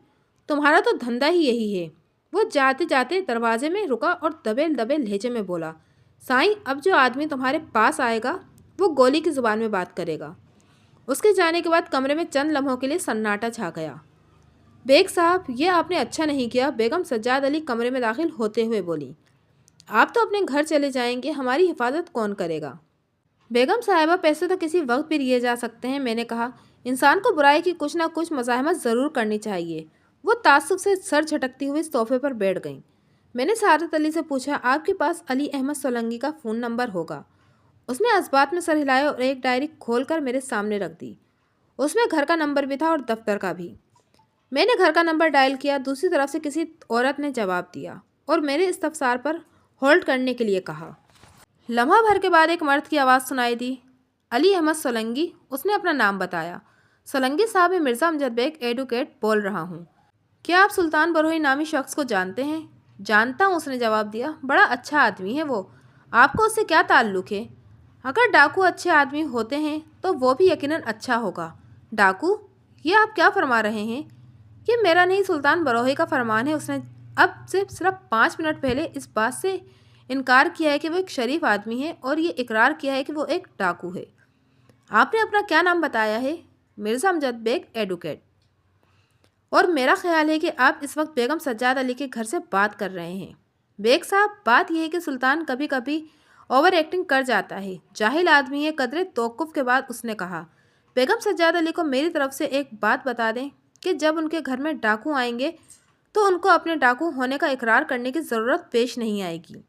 تمہارا تو دھندا ہی یہی ہے۔ وہ جاتے جاتے دروازے میں رکا اور دبے دبے لہجے میں بولا، سائیں، اب جو آدمی تمہارے پاس آئے گا وہ گولی کی زبان میں بات کرے گا۔ اس کے جانے کے بعد کمرے میں چند لمحوں کے لیے سناٹا چھا گیا۔ بیگ صاحب، یہ آپ نے اچھا نہیں کیا، بیگم سجاد علی کمرے میں داخل ہوتے ہوئے بولی۔ آپ تو اپنے گھر چلے جائیں گے، ہماری حفاظت کون کرے گا؟ بیگم صاحبہ، پیسے تو کسی وقت بھی لیے جا سکتے ہیں، میں نے کہا۔ انسان کو برائی کی کچھ نہ کچھ مزاحمت ضرور کرنی چاہیے۔ وہ تعصب سے سر جھٹکتی ہوئی صوفے پر بیٹھ گئیں۔ میں نے سعادت علی سے پوچھا، آپ کے پاس علی احمد سولنگی کا فون نمبر ہوگا؟ اس نے اسبات میں سر ہلایا اور ایک ڈائری کھول کر میرے سامنے رکھ دی۔ اس میں گھر کا نمبر بھی تھا اور دفتر کا بھی۔ میں نے گھر کا نمبر ڈائل کیا، دوسری طرف سے کسی عورت نے جواب دیا اور میرے استفسار پر ہولڈ کرنے کے لیے کہا۔ لمحہ بھر کے بعد ایک مرد کی آواز سنائی دی، علی احمد سولنگی۔ اس نے اپنا نام بتایا۔ سولنگی صاحب، میں مرزا امجد بیگ ایڈوکیٹ بول رہا ہوں۔ کیا آپ سلطان بروئی نامی شخص کو جانتے ہیں؟ جانتا ہوں، اس نے جواب دیا۔ بڑا اچھا آدمی ہے وہ، آپ کو اس سے کیا تعلق ہے؟ اگر ڈاکو اچھے آدمی ہوتے ہیں تو وہ بھی یقیناً اچھا ہوگا۔ ڈاکو؟ یہ آپ کیا فرما رہے ہیں؟ یہ میرا نہیں، سلطان بروہی کا فرمان ہے۔ اس نے اب سے صرف 5 منٹ پہلے اس بات سے انکار کیا ہے کہ وہ ایک شریف آدمی ہے اور یہ اقرار کیا ہے کہ وہ ایک ڈاکو ہے۔ آپ نے اپنا کیا نام بتایا ہے؟ مرزا امجد بیگ، ایڈوکیٹ۔ اور میرا خیال ہے کہ آپ اس وقت بیگم سجاد علی کے گھر سے بات کر رہے ہیں۔ بیگ صاحب، بات یہ ہے کہ سلطان کبھی کبھی اوور ایکٹنگ کر جاتا ہے، جاہل آدمی ہے۔ قدرے توقف کے بعد اس نے کہا، بیگم سجاد علی کو میری طرف سے ایک بات بتا دیں کہ جب ان کے گھر میں ڈاکو آئیں گے تو ان کو اپنے ڈاکو ہونے کا اقرار کرنے کی ضرورت پیش نہیں آئے گی۔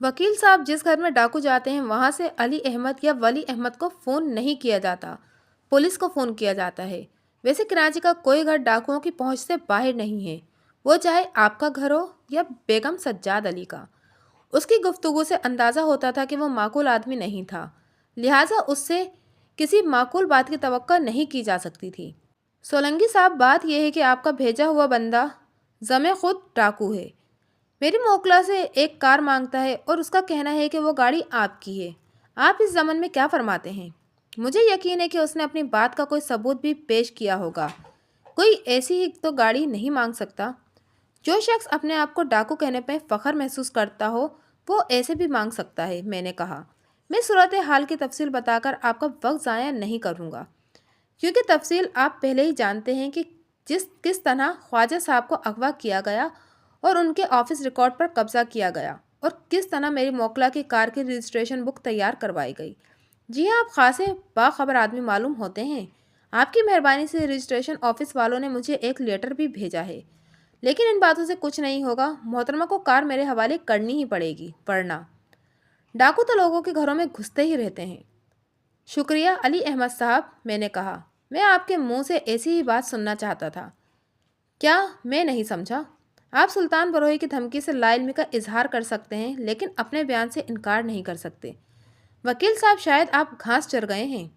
وکیل صاحب، جس گھر میں ڈاکو جاتے ہیں وہاں سے علی احمد یا ولی احمد کو فون نہیں کیا جاتا، پولیس کو فون کیا جاتا ہے۔ ویسے کراچی کا کوئی گھر ڈاکوؤں کی پہنچ سے باہر نہیں ہے، وہ چاہے آپ کا گھر ہو یا بیگم سجاد علی کا۔ اس کی گفتگو سے اندازہ ہوتا تھا کہ وہ معقول آدمی نہیں تھا، لہٰذا اس سے کسی معقول بات کی توقع نہیں کی جا سکتی تھی۔ سولنگی صاحب، بات یہ ہے کہ آپ کا بھیجا ہوا بندہ ضمِ خود ڈاکو ہے۔ میری موکلا سے ایک کار مانگتا ہے اور اس کا کہنا ہے کہ وہ گاڑی آپ کی ہے۔ آپ اس ضمن میں کیا فرماتے ہیں؟ مجھے یقین ہے کہ اس نے اپنی بات کا کوئی ثبوت بھی پیش کیا ہوگا۔ کوئی ایسی ہی تو گاڑی نہیں مانگ سکتا۔ جو شخص اپنے آپ کو ڈاکو کہنے پہ فخر محسوس کرتا ہو وہ ایسے بھی مانگ سکتا ہے، میں نے کہا۔ میں صورتحال کی تفصیل بتا کر آپ کا وقت ضائع نہیں کروں گا، کیونکہ تفصیل آپ پہلے ہی جانتے ہیں کہ کس طرح خواجہ صاحب کو اغوا کیا گیا اور ان کے آفس ریکارڈ پر قبضہ کیا گیا اور کس طرح میری موکلا کی کار کی رجسٹریشن بک تیار کروائی گئی۔ جی ہاں، آپ خاصے باخبر آدمی معلوم ہوتے ہیں۔ آپ کی مہربانی سے رجسٹریشن آفس والوں نے مجھے ایک لیٹر بھی بھیجا ہے، لیکن ان باتوں سے کچھ نہیں ہوگا۔ محترمہ کو کار میرے حوالے کرنی ہی پڑے گی، ورنہ ڈاکو تو لوگوں کے گھروں میں گھستے ہی رہتے ہیں۔ شکریہ علی احمد صاحب، میں نے کہا۔ میں آپ کے منہ سے ایسی ہی بات سننا چاہتا تھا۔ کیا؟ میں نہیں سمجھا۔ آپ سلطان بروہی کی دھمکی سے لا علمی کا اظہار کر سکتے ہیں لیکن اپنے بیان سے انکار نہیں کر سکتے۔ وکیل صاحب، شاید آپ گھاس چر گئے ہیں۔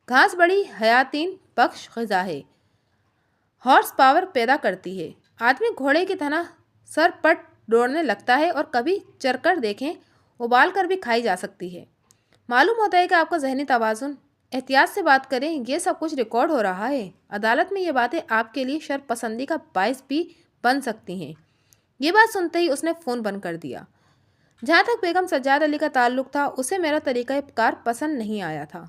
گھاس بڑی حیاتین بخش غذا ہے، ہارس پاور پیدا کرتی ہے۔ آدمی گھوڑے کی طرح سر پٹ دوڑنے لگتا ہے اور کبھی چر کر دیکھیں، ابال کر بھی کھائی جا سکتی ہے۔ معلوم ہوتا ہے کہ آپ کا ذہنی توازن۔ احتیاط سے بات کریں، یہ سب کچھ ریکارڈ ہو رہا ہے۔ عدالت میں یہ باتیں آپ کے لیے شر پسندی کا باعث بھی بن سکتی ہیں۔ یہ بات سنتے ہی اس نے فون بند کر دیا۔ جہاں تک بیگم سجاد علی کا تعلق تھا، اسے میرا طریقہ کار پسند نہیں آیا تھا۔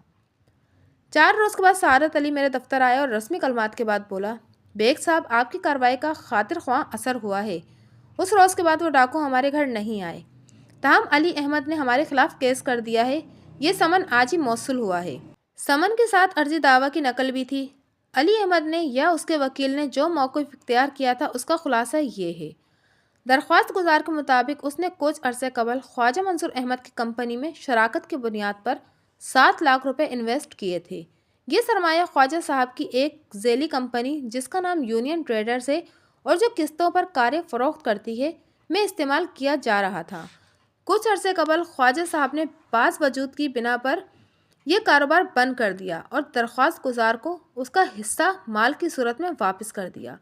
4 روز کے بعد سعادت علی میرے دفتر آیا اور رسمی کلمات کے بعد بولا، بیگ صاحب، آپ کی کارروائی کا خاطر خواہ اثر ہوا ہے۔ اس روز کے بعد وہ ڈاکو ہمارے گھر نہیں آئے۔ تاہم علی احمد نے ہمارے خلاف کیس کر دیا ہے۔ یہ سمن آج ہی موصول ہوا ہے۔ سمن کے ساتھ عرضی دعویٰ کی نقل بھی تھی۔ علی احمد نے یا اس کے وکیل نے جو موقف اختیار کیا تھا اس کا خلاصہ یہ ہے۔ درخواست گزار کے مطابق اس نے کچھ عرصے قبل خواجہ منصور احمد کی کمپنی میں شراکت کی بنیاد پر 7 لاکھ روپے انویسٹ کیے تھے۔ یہ سرمایہ خواجہ صاحب کی ایک ذیلی کمپنی جس کا نام یونین ٹریڈرز ہے اور جو قسطوں پر کاریں فروخت کرتی ہے میں استعمال کیا جا رہا تھا۔ کچھ عرصے قبل خواجہ صاحب نے بعض وجود کی بنا پر یہ کاروبار بند کر دیا اور درخواست گزار کو اس کا حصہ مال کی صورت میں واپس کر دیا۔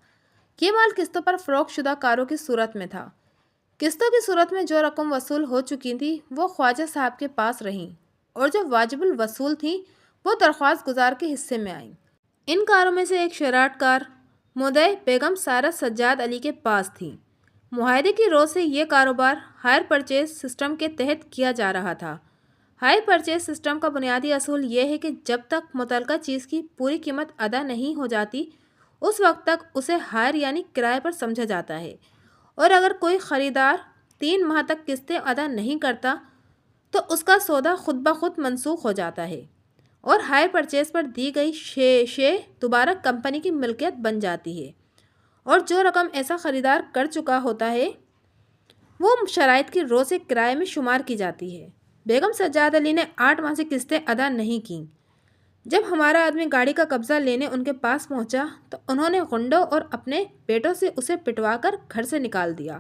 یہ مال قسطوں پر فروخت شدہ کاروں کی صورت میں تھا۔ قسطوں کی صورت میں جو رقم وصول ہو چکی تھی وہ خواجہ صاحب کے پاس رہیں اور جو واجب الوصول تھیں وہ درخواست گزار کے حصے میں آئیں۔ ان کاروں میں سے ایک شراٹ کار مدعی بیگم سارہ سجاد علی کے پاس تھی۔ معاہدے کی روز سے یہ کاروبار ہائر پرچیز سسٹم کے تحت کیا جا رہا تھا۔ ہائر پرچیز سسٹم کا بنیادی اصول یہ ہے کہ جب تک متعلقہ چیز کی پوری قیمت ادا نہیں ہو جاتی اس وقت تک اسے ہائر یعنی کرائے پر سمجھا جاتا ہے، اور اگر کوئی خریدار 3 ماہ تک قسطیں ادا نہیں کرتا تو اس کا سودا خود بخود منسوخ ہو جاتا ہے اور ہائر پرچیز پر دی گئی شے دوبارہ کمپنی کی ملکیت بن جاتی ہے، اور جو رقم ایسا خریدار کر چکا ہوتا ہے وہ شرائط کی روز سے کرائے میں شمار کی جاتی ہے۔ بیگم سجاد علی نے 8 ماہ سے قسطیں ادا نہیں کیں۔ جب ہمارا آدمی گاڑی کا قبضہ لینے ان کے پاس پہنچا تو انہوں نے غنڈوں اور اپنے بیٹوں سے اسے پٹوا کر گھر سے نکال دیا۔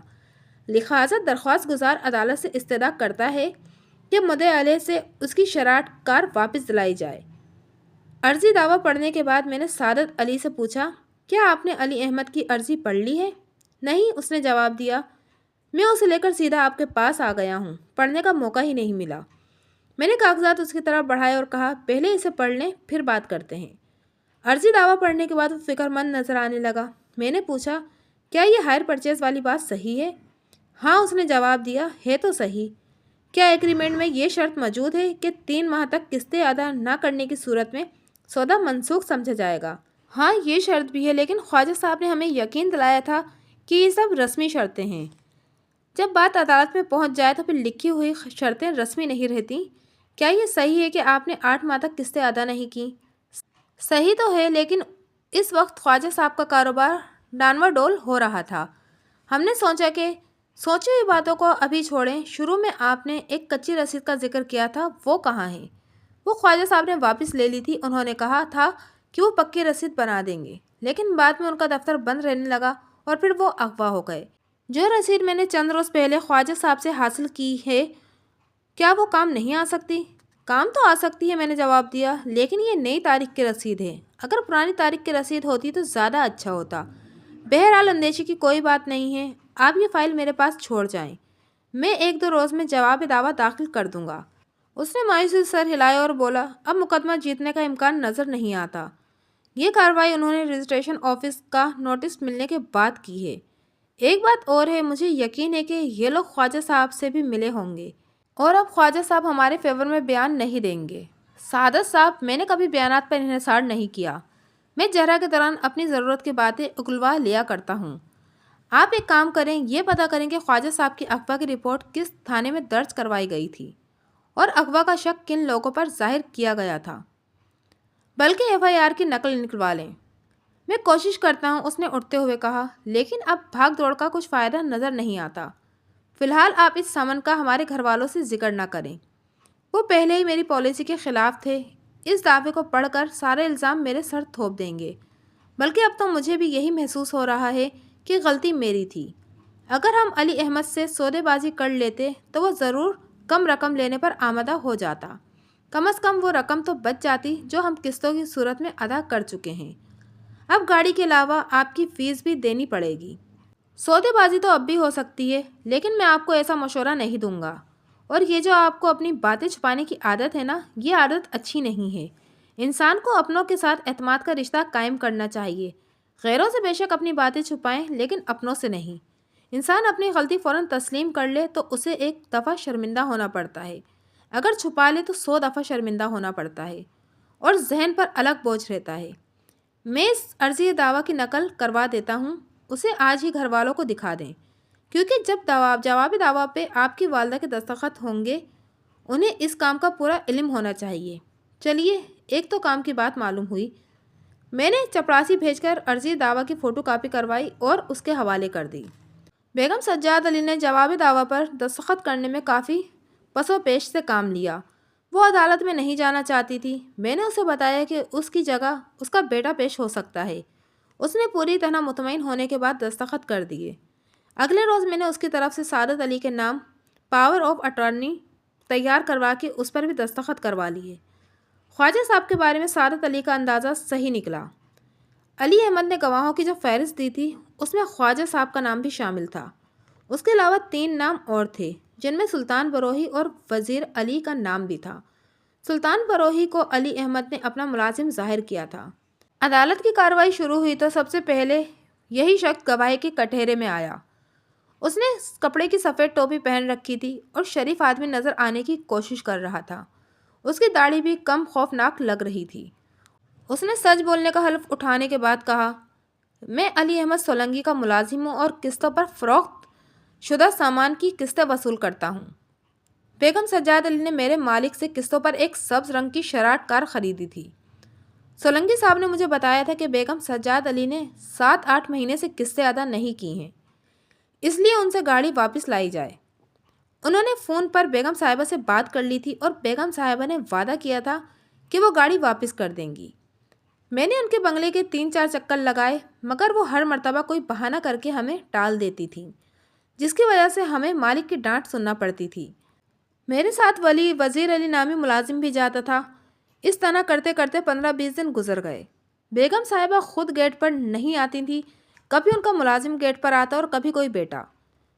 لہٰذا درخواست گزار عدالت سے استدعا کرتا ہے کہ مدعی علیہ سے اس کی شراٹ کار واپس دلائی جائے۔ عرضی دعویٰ پڑھنے کے بعد میں نے سعادت علی سے پوچھا، کیا آپ نے علی احمد کی عرضی پڑھ لی ہے؟ نہیں، اس نے جواب دیا، میں اسے لے کر سیدھا آپ کے پاس آ گیا ہوں، پڑھنے کا موقع ہی نہیں ملا۔ میں نے کاغذات اس کی طرف بڑھائے اور کہا پہلے اسے پڑھ لیں پھر بات کرتے ہیں۔ عرضی دعویٰ پڑھنے کے بعد وہ فکر مند نظر آنے لگا۔ میں نے پوچھا کیا یہ ہائر پرچیز والی بات صحیح ہے؟ ہاں، اس نے جواب دیا، ہے تو صحیح۔ کیا ایگریمنٹ میں یہ شرط موجود ہے کہ 3 ماہ تک قسطیں ادا نہ کرنے کی صورت میں سودا منسوخ سمجھا جائے گا؟ ہاں، یہ شرط بھی ہے، لیکن خواجہ صاحب نے ہمیں یقین دلایا تھا کہ یہ سب رسمی شرطیں ہیں۔ جب بات عدالت میں پہنچ جائے تو پھر لکھی ہوئی شرطیں رسمی نہیں رہتی۔ کیا یہ صحیح ہے کہ آپ نے 8 ماہ تک قسطیں ادا نہیں کی؟ صحیح تو ہے، لیکن اس وقت خواجہ صاحب کا کاروبار ڈانوا ڈول ہو رہا تھا۔ ہم نے سوچا کہ سوچی ہوئی باتوں کو ابھی چھوڑیں۔ شروع میں آپ نے ایک کچی رسید کا ذکر کیا تھا، وہ کہاں ہے؟ وہ خواجہ صاحب نے واپس لے لی تھی۔ انہوں نے کہا تھا کہ وہ پکی رسید بنا دیں گے، لیکن بعد میں ان کا دفتر بند رہنے لگا اور پھر وہ اغوا ہو گئے۔ جو رسید میں نے چند روز پہلے خواجہ صاحب سے حاصل کی ہے، کیا وہ کام نہیں آ سکتی؟ کام تو آ سکتی ہے، میں نے جواب دیا، لیکن یہ نئی تاریخ کی رسید ہے۔ اگر پرانی تاریخ کی رسید ہوتی تو زیادہ اچھا ہوتا۔ بہرحال اندیشے کی کوئی بات نہیں ہے، آپ یہ فائل میرے پاس چھوڑ جائیں، میں 1-2 روز میں جواب دعویٰ داخل کر دوں گا۔ اس نے مایوسی سے سر ہلایا اور بولا اب مقدمہ جیتنے کا امکان نظر نہیں آتا۔ یہ کارروائی انہوں نے رجسٹریشن آفس کا نوٹس ملنے کے بعد کی ہے۔ ایک بات اور ہے، مجھے یقین ہے کہ یہ لوگ خواجہ صاحب سے بھی ملے ہوں گے اور اب خواجہ صاحب ہمارے فیور میں بیان نہیں دیں گے۔ سعادت صاحب، میں نے کبھی بیانات پر انحصار نہیں کیا۔ میں جرا کے دوران اپنی ضرورت کی باتیں اگلوا لیا کرتا ہوں۔ آپ ایک کام کریں، یہ پتہ کریں کہ خواجہ صاحب کی اغوا کی رپورٹ کس تھانے میں درج کروائی گئی تھی اور اغوا کا شک کن لوگوں پر ظاہر کیا گیا تھا، بلکہ FIR کی نقل نکلوا لیں۔ میں کوشش کرتا ہوں، اس نے اٹھتے ہوئے کہا، لیکن اب بھاگ دوڑ کا کچھ فائدہ نظر نہیں آتا۔ فی الحال آپ اس سمن کا ہمارے گھر والوں سے ذکر نہ کریں، وہ پہلے ہی میری پالیسی کے خلاف تھے۔ اس دعوے کو پڑھ کر سارے الزام میرے سر تھوپ دیں گے، بلکہ اب تو مجھے بھی یہی محسوس ہو رہا ہے کہ غلطی میری تھی۔ اگر ہم علی احمد سے سودے بازی کر لیتے تو وہ ضرور کم رقم لینے پر آمادہ ہو جاتا، کم از کم وہ رقم تو بچ جاتی جو ہم قسطوں کی صورت میں ادا کر چکے ہیں۔ اب گاڑی کے علاوہ آپ کی فیس بھی دینی پڑے گی۔ سودے بازی تو اب بھی ہو سکتی ہے، لیکن میں آپ کو ایسا مشورہ نہیں دوں گا، اور یہ جو آپ کو اپنی باتیں چھپانے کی عادت ہے نا، یہ عادت اچھی نہیں ہے۔ انسان کو اپنوں کے ساتھ اعتماد کا رشتہ قائم کرنا چاہیے۔ غیروں سے بے شک اپنی باتیں چھپائیں، لیکن اپنوں سے نہیں۔ انسان اپنی غلطی فوراً تسلیم کر لے تو اسے ایک دفعہ شرمندہ ہونا پڑتا ہے، اگر چھپا لے تو 100 دفعہ شرمندہ ہونا پڑتا ہے، اور ذہن پر الگ بوجھ رہتا ہے۔ میں اس عرضی دعویٰ کی نقل کروا دیتا ہوں، اسے آج ہی گھر والوں کو دکھا دیں، کیونکہ جب جواب دعویٰ پہ آپ کی والدہ کے دستخط ہوں گے، انہیں اس کام کا پورا علم ہونا چاہیے۔ چلیے، ایک تو کام کی بات معلوم ہوئی۔ میں نے چپراسی بھیج کر عرضی دعویٰ کی فوٹو کاپی کروائی اور اس کے حوالے کر دی۔ بیگم سجاد علی نے جواب دعویٰ پر دستخط کرنے میں کافی پس و پیش سے کام لیا۔ وہ عدالت میں نہیں جانا چاہتی تھی۔ میں نے اسے بتایا کہ اس کی جگہ اس کا بیٹا پیش ہو سکتا ہے۔ اس نے پوری طرح مطمئن ہونے کے بعد دستخط کر دیے۔ اگلے روز میں نے اس کی طرف سے سعادت علی کے نام پاور آف اٹارنی تیار کروا کے اس پر بھی دستخط کروا لیے۔ خواجہ صاحب کے بارے میں سعادت علی کا اندازہ صحیح نکلا۔ علی احمد نے گواہوں کی جو فہرست دی تھی، اس میں خواجہ صاحب کا نام بھی شامل تھا۔ اس کے علاوہ 3 نام اور تھے، جن میں سلطان بروہی اور وزیر علی کا نام بھی تھا۔ سلطان بروہی کو علی احمد نے اپنا ملازم ظاہر کیا تھا۔ عدالت کی کارروائی شروع ہوئی تو سب سے پہلے یہی شخص گواہی کے کٹہرے میں آیا۔ اس نے کپڑے کی سفید ٹوپی پہن رکھی تھی اور شریف آدمی نظر آنے کی کوشش کر رہا تھا۔ اس کی داڑھی بھی کم خوفناک لگ رہی تھی۔ اس نے سچ بولنے کا حلف اٹھانے کے بعد کہا، میں علی احمد سولنگی کا ملازم ہوں اور قسطوں پر فروخت شدہ سامان کی قسطیں وصول کرتا ہوں۔ بیگم سجاد علی نے میرے مالک سے قسطوں پر ایک سبز رنگ کی شراٹ کار خریدی تھی۔ سولنگی صاحب نے مجھے بتایا تھا کہ بیگم سجاد علی نے 7-8 مہینے سے قسطیں ادا نہیں کی ہیں، اس لیے ان سے گاڑی واپس لائی جائے۔ انہوں نے فون پر بیگم صاحبہ سے بات کر لی تھی اور بیگم صاحبہ نے وعدہ کیا تھا کہ وہ گاڑی واپس کر دیں گی۔ میں نے ان کے بنگلے کے 3-4 چکر لگائے، مگر وہ ہر مرتبہ کوئی بہانہ کر کے ہمیں ٹال دیتی تھیں، جس کی وجہ سے ہمیں مالک کی ڈانٹ سننا پڑتی تھی۔ میرے ساتھ وزیر علی نامی ملازم بھی جاتا تھا۔ اس طرح کرتے کرتے 15-20 دن گزر گئے۔ بیگم صاحبہ خود گیٹ پر نہیں آتی تھی، کبھی ان کا ملازم گیٹ پر آتا اور کبھی کوئی بیٹا۔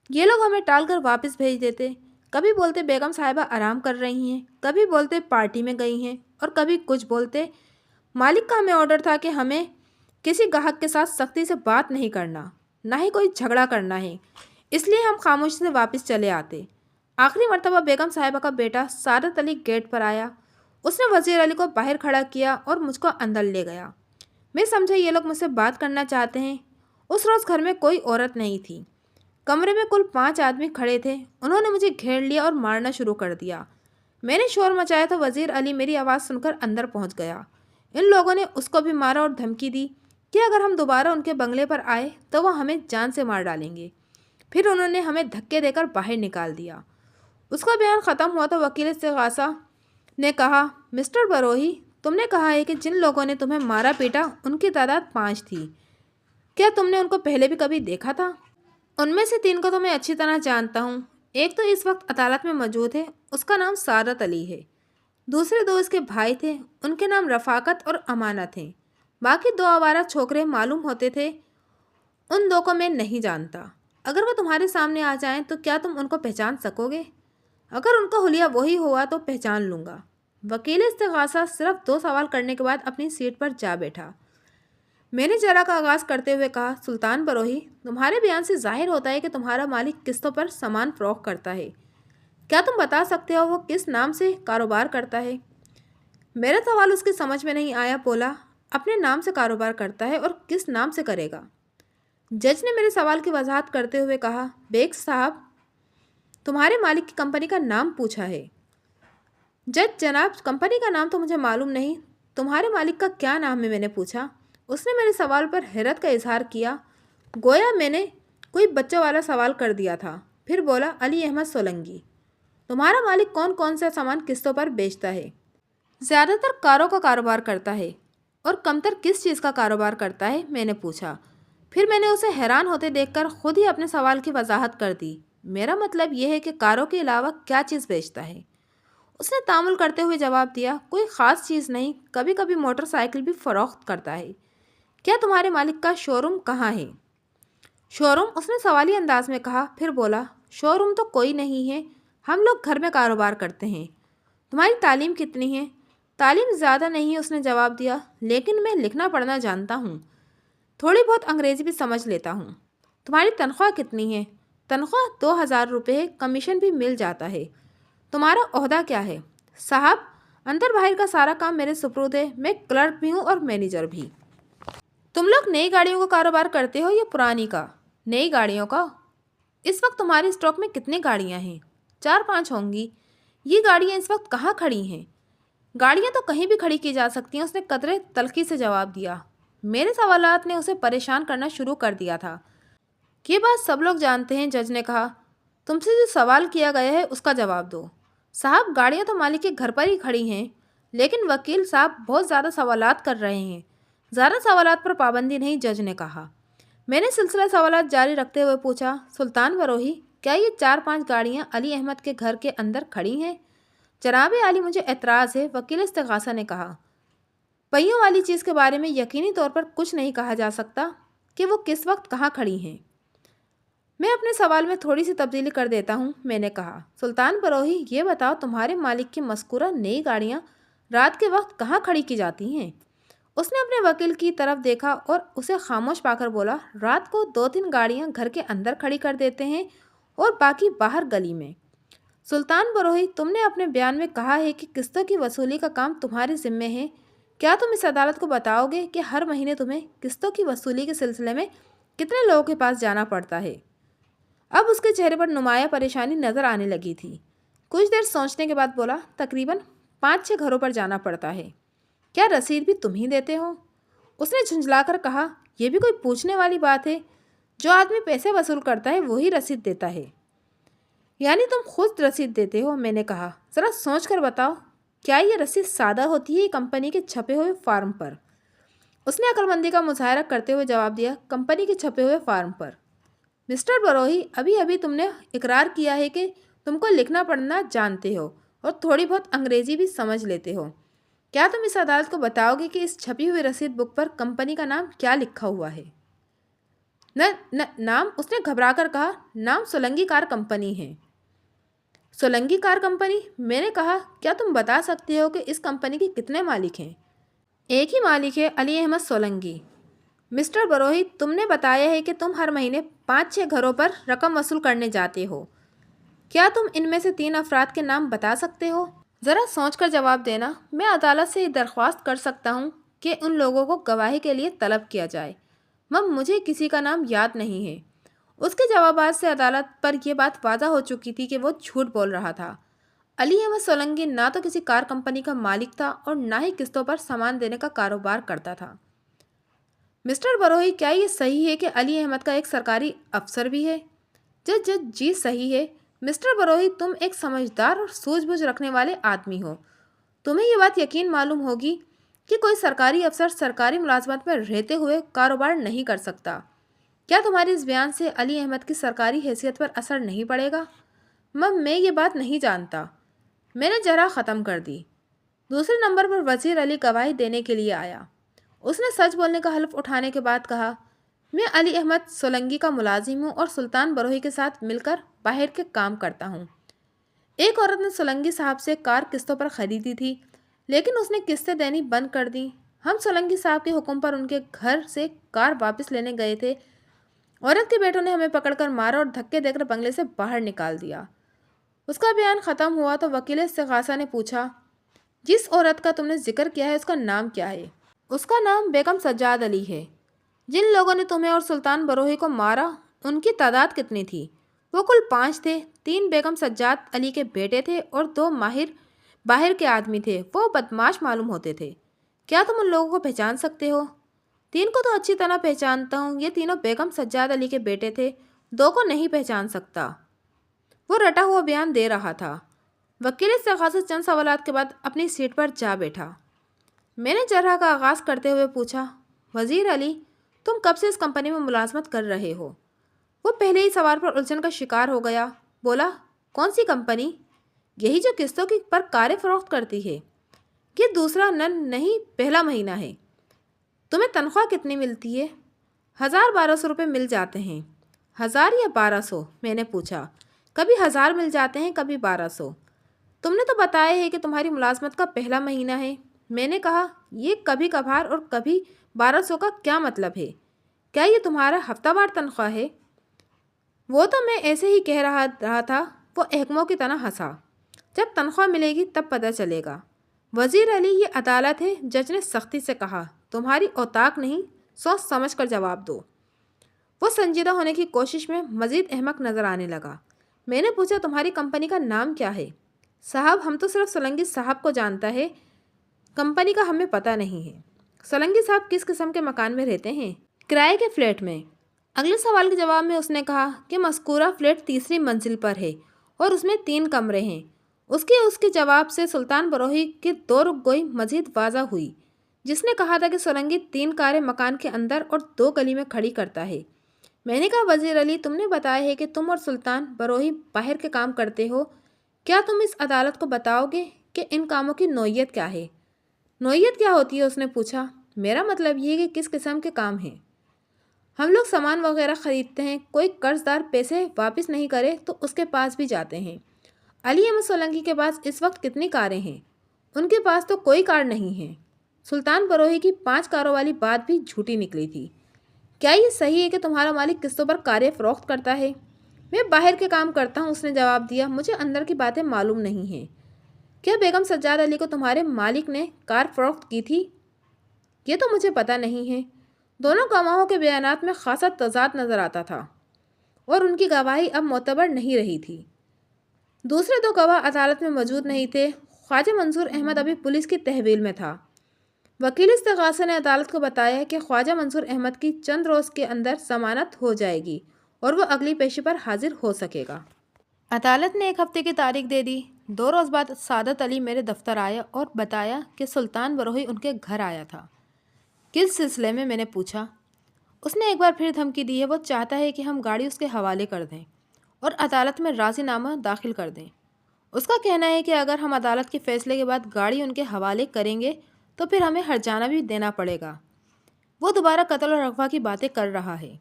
یہ لوگ ہمیں ٹال کر واپس بھیج دیتے۔ کبھی بولتے بیگم صاحبہ آرام کر رہی ہیں، کبھی بولتے پارٹی میں گئی ہیں، اور کبھی کچھ بولتے مالک کا ہمیں آرڈر تھا کہ ہمیں کسی گاہک کے ساتھ سختی سے بات نہیں کرنا، نہ ہی کوئی جھگڑا کرنا ہے، اس لیے ہم خاموشی سے واپس چلے آتے۔ آخری مرتبہ بیگم صاحبہ کا بیٹا سعادت علی گیٹ پر آیا۔ اس نے وزیر علی کو باہر کھڑا کیا اور مجھ کو اندر لے گیا۔ میں سمجھا یہ لوگ مجھ سے بات کرنا چاہتے ہیں۔ اس روز گھر میں کوئی عورت نہیں تھی۔ کمرے میں کل 5 آدمی کھڑے تھے۔ انہوں نے مجھے گھیر لیا اور مارنا شروع کر دیا۔ میں نے شور مچایا تو وزیر علی میری آواز سن کر اندر پہنچ گیا۔ ان لوگوں نے اس کو بھی مارا اور دھمکی دی کہ اگر ہم دوبارہ ان کے بنگلے پر آئے تو وہ ہمیں جان سے مار ڈالیں گے۔ پھر انہوں نے ہمیں دھکے دے کر باہر نکال دیا۔ اس کا بیان ختم ہوا تو وکیل استغاثہ نے کہا، مسٹر بروہی، تم نے کہا ہے کہ جن لوگوں نے تمہیں مارا پیٹا ان کی تعداد 5 تھی۔ کیا تم نے ان کو پہلے بھی کبھی دیکھا تھا؟ ان میں سے 3 کو تو میں اچھی طرح جانتا ہوں۔ ایک تو اس وقت عدالت میں موجود ہے، اس کا نام سعادت علی ہے۔ دوسرے 2 اس کے بھائی تھے، ان کے نام رفاقت اور امانت ہیں۔ باقی 2 آوارہ چھوکرے معلوم ہوتے تھے، ان 2 کو میں نہیں جانتا۔ اگر وہ تمہارے سامنے آ جائیں تو کیا تم ان کو پہچان سکو گے؟ اگر ان کا حلیہ وہی ہوا تو پہچان لوں گا۔ وکیل استغاثہ صرف 2 سوال کرنے کے بعد اپنی سیٹ پر جا بیٹھا۔ میں نے جرا کا آغاز کرتے ہوئے کہا، سلطان بروہی، تمہارے بیان سے ظاہر ہوتا ہے کہ تمہارا مالک قسطوں پر سامان فروخت کرتا ہے۔ کیا تم بتا سکتے ہو وہ کس نام سے کاروبار کرتا ہے؟ میرا سوال اس کی سمجھ میں نہیں آیا۔ بولا، اپنے نام سے کاروبار کرتا ہے اور کس نام سے کرے گا؟ جج نے میرے سوال کی وضاحت کرتے ہوئے کہا، بیگ صاحب، تمہارے مالک کی کمپنی کا نام پوچھا ہے۔ جج جناب، کمپنی کا نام تو مجھے معلوم نہیں، تمہارے مالک کا کیا نام ہے؟ میں نے پوچھا۔ اس نے میرے سوال پر حیرت کا اظہار کیا، گویا میں نے کوئی بچہ والا سوال کر دیا تھا۔ پھر بولا، علی احمد سولنگی۔ تمہارا مالک کون کون سا سامان قسطوں پر بیچتا ہے؟ زیادہ تر کاروں کا کاروبار کرتا ہے۔ اور کمتر کس چیز کا کاروبار کرتا ہے؟ میں نے پوچھا۔ پھر میں نے اسے حیران ہوتے دیکھ کر خود ہی اپنے سوال کی وضاحت کر دی۔ میرا مطلب یہ ہے کہ کاروں کے علاوہ کیا چیز بیچتا ہے؟ اس نے تامل کرتے ہوئے جواب دیا، کوئی خاص چیز نہیں، کبھی کبھی موٹر سائیکل بھی فروخت کرتا ہے۔ کیا تمہارے مالک کا شو روم کہاں ہے؟ شو روم؟ اس نے سوالی انداز میں کہا، پھر بولا، شو روم تو کوئی نہیں ہے، ہم لوگ گھر میں کاروبار کرتے ہیں۔ تمہاری تعلیم کتنی ہے؟ تعلیم زیادہ نہیں ہے، اس نے جواب دیا، لیکن میں لکھنا پڑھنا جانتا ہوں، تھوڑی بہت انگریزی بھی سمجھ لیتا ہوں۔ تمہاری تنخواہ کتنی ہے؟ تنخواہ 2000 روپے ہے، کمیشن بھی مل جاتا ہے۔ تمہارا عہدہ کیا ہے؟ صاحب، اندر باہر کا سارا کام میرے سپرد ہے، میں کلرک بھی ہوں اور مینیجر بھی۔ تم لوگ نئی گاڑیوں کا کاروبار کرتے ہو یا پرانی کا؟ نئی گاڑیوں کا۔ اس وقت تمہارے اسٹاک میں کتنی گاڑیاں ہیں؟ 4-5 ہوں گی۔ یہ گاڑیاں اس وقت کہاں کھڑی ہیں؟ گاڑیاں تو کہیں بھی کھڑی کی جا سکتی ہیں، اس نے قدرے تلخی سے جواب دیا۔ میرے سوالات نے اسے پریشان کرنا شروع کر دیا تھا۔ یہ بات سب لوگ جانتے ہیں، جج نے کہا، تم سے جو سوال کیا گیا ہے اس کا جواب دو۔ صاحب، گاڑیاں تو مالک کے گھر پر ہی کھڑی ہیں، لیکن وکیل صاحب بہت زیادہ سوالات کر رہے ہیں۔ زیادہ سوالات پر پابندی نہیں، جج نے کہا۔ میں نے سلسلہ سوالات جاری رکھتے ہوئے پوچھا، سلطان بروہی، کیا یہ 4-5 گاڑیاں علی احمد کے گھر کے اندر کھڑی ہیں؟ جناب عالی، مجھے اعتراض ہے، وکیل استغاثہ نے کہا۔ پہیوں والی چیز کے بارے میں یقینی طور پر کچھ نہیں کہا جا سکتا کہ وہ کس وقت کہاں کھڑی ہیں۔ میں اپنے سوال میں تھوڑی سی تبدیلی کر دیتا ہوں، میں نے کہا، سلطان بروہی، یہ بتاؤ تمہارے مالک کی مذکورہ نئی گاڑیاں رات کے وقت کہاں کھڑی کی جاتی ہیں؟ اس نے اپنے وکیل کی طرف دیکھا اور اسے خاموش پا کر بولا، رات کو 2-3 گاڑیاں گھر کے اندر کھڑی کر دیتے ہیں اور باقی باہر گلی میں۔ سلطان بروہی، تم نے اپنے بیان میں کہا ہے کہ قسطوں کی وصولی کا کام تمہارے ذمے ہے۔ کیا تم اس عدالت کو بتاؤ گے کہ ہر مہینے تمہیں قسطوں کی وصولی کے سلسلے میں کتنے لوگوں کے پاس جانا پڑتا ہے؟ اب اس کے چہرے پر نمایاں پریشانی نظر آنے لگی تھی۔ کچھ دیر سوچنے کے بعد بولا، تقریباً 5-6 گھروں پر جانا پڑتا ہے۔ کیا رسید بھی تم ہی دیتے ہو؟ اس نے جھنجھلا کر کہا، یہ بھی کوئی پوچھنے والی بات ہے، جو آدمی پیسے وصول کرتا ہے وہی رسید دیتا ہے۔ یعنی تم خود رسید دیتے ہو؟ میں نے کہا، ذرا سوچ کر بتاؤ، کیا یہ رسید سادہ ہوتی ہے کمپنی کے چھپے ہوئے فارم پر؟ اس نے عقل مندی کا مظاہرہ کرتے ہوئے جواب دیا، کمپنی کے چھپے ہوئے فارم پر۔ مسٹر بروہی، ابھی تم نے اقرار کیا ہے کہ تم کو لکھنا پڑھنا جانتے ہو اور تھوڑی بہت انگریزی بھی سمجھ لیتے ہو۔ کیا تم اس عدالت کو بتاؤ گے کہ اس چھپی ہوئی رسید بک پر کمپنی کا نام کیا لکھا ہوا ہے؟ نام؟ اس نے گھبرا کر کہا، نام سولنگی کار کمپنی ہے۔ سولنگی کار کمپنی؟ میں نے کہا، کیا تم بتا سکتے ہو کہ اس کمپنی کے کتنے مالک ہیں؟ ایک ہی مالک ہے، علی احمد سولنگی۔ مسٹر بروہی، تم نے بتایا ہے کہ تم ہر مہینے 5-6 گھروں پر رقم وصول کرنے جاتے ہو۔ کیا تم ان میں سے 3 افراد کے نام بتا سکتے ہو؟ ذرا سوچ کر جواب دینا۔ میں عدالت سے یہ درخواست کر سکتا ہوں کہ ان لوگوں کو گواہی کے لیے طلب کیا جائے۔ مجھے کسی کا نام یاد نہیں ہے۔ اس کے جوابات سے عدالت پر یہ بات واضح ہو چکی تھی کہ وہ جھوٹ بول رہا تھا۔ علی احمد سولنگی نہ تو کسی کار کمپنی کا مالک تھا اور نہ ہی قسطوں پر سامان دینے کا کاروبار کرتا تھا۔ مسٹر بروہی، کیا یہ صحیح ہے کہ علی احمد کا ایک سرکاری افسر بھی ہے؟ جج: جی صحیح ہے۔ مسٹر بروہی، تم ایک سمجھدار اور سوجھ بوجھ رکھنے والے آدمی ہو۔ تمہیں یہ بات یقین معلوم ہوگی کہ کوئی سرکاری افسر سرکاری ملازمت میں رہتے ہوئے کاروبار نہیں کر سکتا۔ کیا تمہارے اس بیان سے علی احمد کی سرکاری حیثیت پر اثر نہیں پڑے گا؟ میں یہ بات نہیں جانتا۔ میں نے جرح ختم کر دی۔ دوسرے نمبر پر وزیر علی گواہی دینے کے لیے آیا۔ اس نے سچ بولنے کا حلف اٹھانے کے بعد کہا، میں علی احمد سولنگی کا ملازم ہوں اور سلطان بروہی کے ساتھ مل کر باہر کے کام کرتا ہوں۔ ایک عورت نے سولنگی صاحب سے کار قسطوں پر خریدی تھی، لیکن اس نے قسطیں دینی بند کر دیں۔ ہم سولنگی صاحب کے حکم پر ان کے گھر سے کار واپس لینے گئے تھے۔ عورت کے بیٹوں نے ہمیں پکڑ کر مارا اور دھکے دے کر بنگلے سے باہر نکال دیا۔ اس کا بیان ختم ہوا تو وکیل استغاثہ نے پوچھا، جس عورت کا تم نے ذکر کیا ہے اس کا نام کیا ہے؟ اس کا نام بیگم سجاد علی ہے۔ جن لوگوں نے تمہیں اور سلطان بروہی کو مارا، ان کی تعداد کتنی تھی؟ وہ کل 5 تھے۔ 3 بیگم سجاد علی کے بیٹے تھے اور 2 باہر کے آدمی تھے۔ وہ بدماش معلوم ہوتے تھے۔ کیا تم ان لوگوں کو پہچان سکتے ہو؟ 3 کو تو اچھی طرح پہچانتا ہوں۔ یہ تینوں بیگم سجاد علی کے بیٹے تھے۔ 2 کو نہیں پہچان سکتا۔ وہ رٹا ہوا بیان دے رہا تھا۔ وکیل استغاثہ چند سوالات کے بعد اپنی سیٹ پر جا بیٹھا۔ میں نے جرح کا آغاز کرتے ہوئے پوچھا، وزیر علی، تم کب سے اس کمپنی میں ملازمت کر رہے ہو؟ وہ پہلے ہی سوال پر الجھن کا شکار ہو گیا۔ بولا، کون سی کمپنی؟ یہی جو قسطوں کی پر کاریں فروخت کرتی ہے۔ یہ دوسرا نہیں، پہلا مہینہ ہے۔ تمہیں تنخواہ کتنی ملتی ہے؟ 1000-1200 روپے مل جاتے ہیں۔ 1000 یا 1200؟ میں نے پوچھا۔ کبھی 1000 مل جاتے ہیں، کبھی 1200۔ تم نے تو بتایا ہے کہ تمہاری ملازمت کا پہلا مہینہ ہے۔ میں نے کہا، یہ کبھی کبھار اور کبھی 1200 کا کیا مطلب ہے؟ کیا یہ تمہارا ہفتہ وار تنخواہ ہے؟ وہ تو میں ایسے ہی کہہ رہا تھا۔ وہ احکموں کی طرح ہنسا۔ جب تنخواہ ملے گی تب پتہ چلے گا۔ وزیر علی، یہ عدالت ہے۔ جج نے سختی سے کہا، تمہاری اوطاق نہیں، سوچ سمجھ کر جواب دو۔ وہ سنجیدہ ہونے کی کوشش میں مزید احمق نظر آنے لگا۔ میں نے پوچھا، تمہاری کمپنی کا نام کیا ہے؟ صاحب، ہم تو صرف سولنگی صاحب کو جانتا ہے، کمپنی کا ہمیں پتہ نہیں ہے۔ سولنگی صاحب کس قسم کے مکان میں رہتے ہیں؟ کرائے کے فلیٹ میں۔ اگلے سوال کے جواب میں اس نے کہا کہ مذکورہ فلیٹ 3ری منزل پر ہے اور اس میں 3 کمرے ہیں۔ اس کے جواب سے سلطان بروہی کی 2 رک گوئی مزید واضح ہوئی، جس نے کہا تھا کہ سولنگی 3 کاریں مکان کے اندر اور 2 گلی میں کھڑی کرتا ہے۔ میں نے کہا، وزیر علی، تم نے بتایا ہے کہ تم اور سلطان بروہی باہر کے کام کرتے ہو۔ کیا تم اس عدالت کو بتاؤ گے کہ ان کاموں کی نوعیت کیا ہے؟ نوعیت کیا ہوتی ہے؟ اس نے پوچھا۔ میرا مطلب یہ کہ کس قسم کے کام ہیں۔ ہم لوگ سامان وغیرہ خریدتے ہیں، کوئی قرض دار پیسے واپس نہیں کرے تو اس کے پاس بھی جاتے ہیں۔ علی احمد سولنگی کے پاس اس وقت کتنی کاریں ہیں؟ ان کے پاس تو کوئی کار نہیں ہے۔ سلطان بروہی کی 5 کاروں والی بات بھی جھوٹی نکلی تھی۔ کیا یہ صحیح ہے کہ تمہارا مالک قسطوں پر کاریں فروخت کرتا ہے؟ میں باہر کے کام کرتا ہوں، اس نے جواب دیا۔ مجھے اندر کی باتیں معلوم نہیں ہیں۔ کیا بیگم سجاد علی کو تمہارے مالک نے کار فروخت کی تھی؟ یہ تو مجھے پتہ نہیں ہے۔ دونوں گواہوں کے بیانات میں خاصا تضاد نظر آتا تھا اور ان کی گواہی اب معتبر نہیں رہی تھی۔ دوسرے 2 گواہ عدالت میں موجود نہیں تھے۔ خواجہ منصور احمد ابھی پولیس کی تحویل میں تھا۔ وکیل استغاثہ نے عدالت کو بتایا کہ خواجہ منصور احمد کی چند روز کے اندر ضمانت ہو جائے گی اور وہ اگلی پیشی پر حاضر ہو سکے گا۔ عدالت نے 1 ہفتے کی تاریخ دے دی۔ 2 روز بعد سعادت علی میرے دفتر آیا اور بتایا کہ سلطان بروہی ان کے گھر آیا تھا۔ کس سلسلے میں؟ میں نے پوچھا۔ اس نے ایک بار پھر دھمکی دی ہے۔ وہ چاہتا ہے کہ ہم گاڑی اس کے حوالے کر دیں اور عدالت میں راضی نامہ داخل کر دیں۔ اس کا کہنا ہے کہ اگر ہم عدالت کے فیصلے کے بعد گاڑی ان کے حوالے کریں گے تو پھر ہمیں ہرجانہ بھی دینا پڑے گا۔ وہ دوبارہ قتل اور اغوا کی باتیں کر رہا ہے۔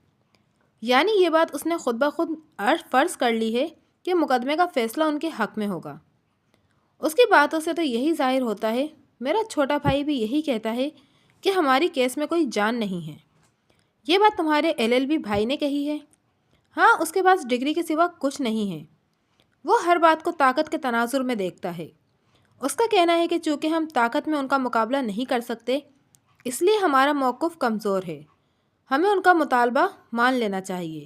یعنی یہ بات اس نے خود بخود فرض کر لی ہے کہ مقدمے کا فیصلہ ان کے حق میں ہوگا۔ اس کی باتوں سے تو یہی ظاہر ہوتا ہے، میرا چھوٹا بھائی بھی یہی کہتا ہے کہ ہماری کیس میں کوئی جان نہیں ہے۔ یہ بات تمہارے LLB بھائی نے کہی ہے؟ ہاں، اس کے پاس ڈگری کے سوا کچھ نہیں ہے۔ وہ ہر بات کو طاقت کے تناظر میں دیکھتا ہے۔ اس کا کہنا ہے کہ چونکہ ہم طاقت میں ان کا مقابلہ نہیں کر سکتے، اس لیے ہمارا موقف کمزور ہے۔ ہمیں ان کا مطالبہ مان لینا چاہیے۔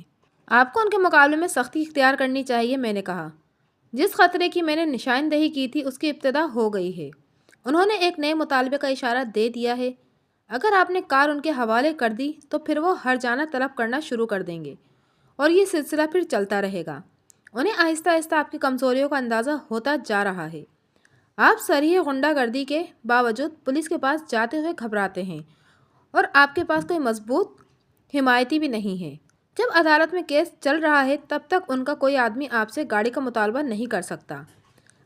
آپ کو ان کے مقابلے میں سختی اختیار کرنی چاہیے، میں نے کہا۔ جس خطرے کی میں نے نشاندہی کی تھی اس کی ابتدا ہو گئی ہے۔ انہوں نے ایک نئے مطالبے کا اشارہ دے دیا ہے۔ اگر آپ نے کار ان کے حوالے کر دی تو پھر وہ ہر جانہ طلب کرنا شروع کر دیں گے اور یہ سلسلہ پھر چلتا رہے گا۔ انہیں آہستہ آہستہ آپ کی کمزوریوں کا اندازہ ہوتا جا رہا ہے۔ آپ صریح غنڈہ گردی کے باوجود پولیس کے پاس جاتے ہوئے گھبراتے ہیں اور آپ کے پاس کوئی مضبوط حمایتی بھی نہیں ہے۔ جب عدالت میں کیس چل رہا ہے تب تک ان کا کوئی آدمی آپ سے گاڑی کا مطالبہ نہیں کر سکتا۔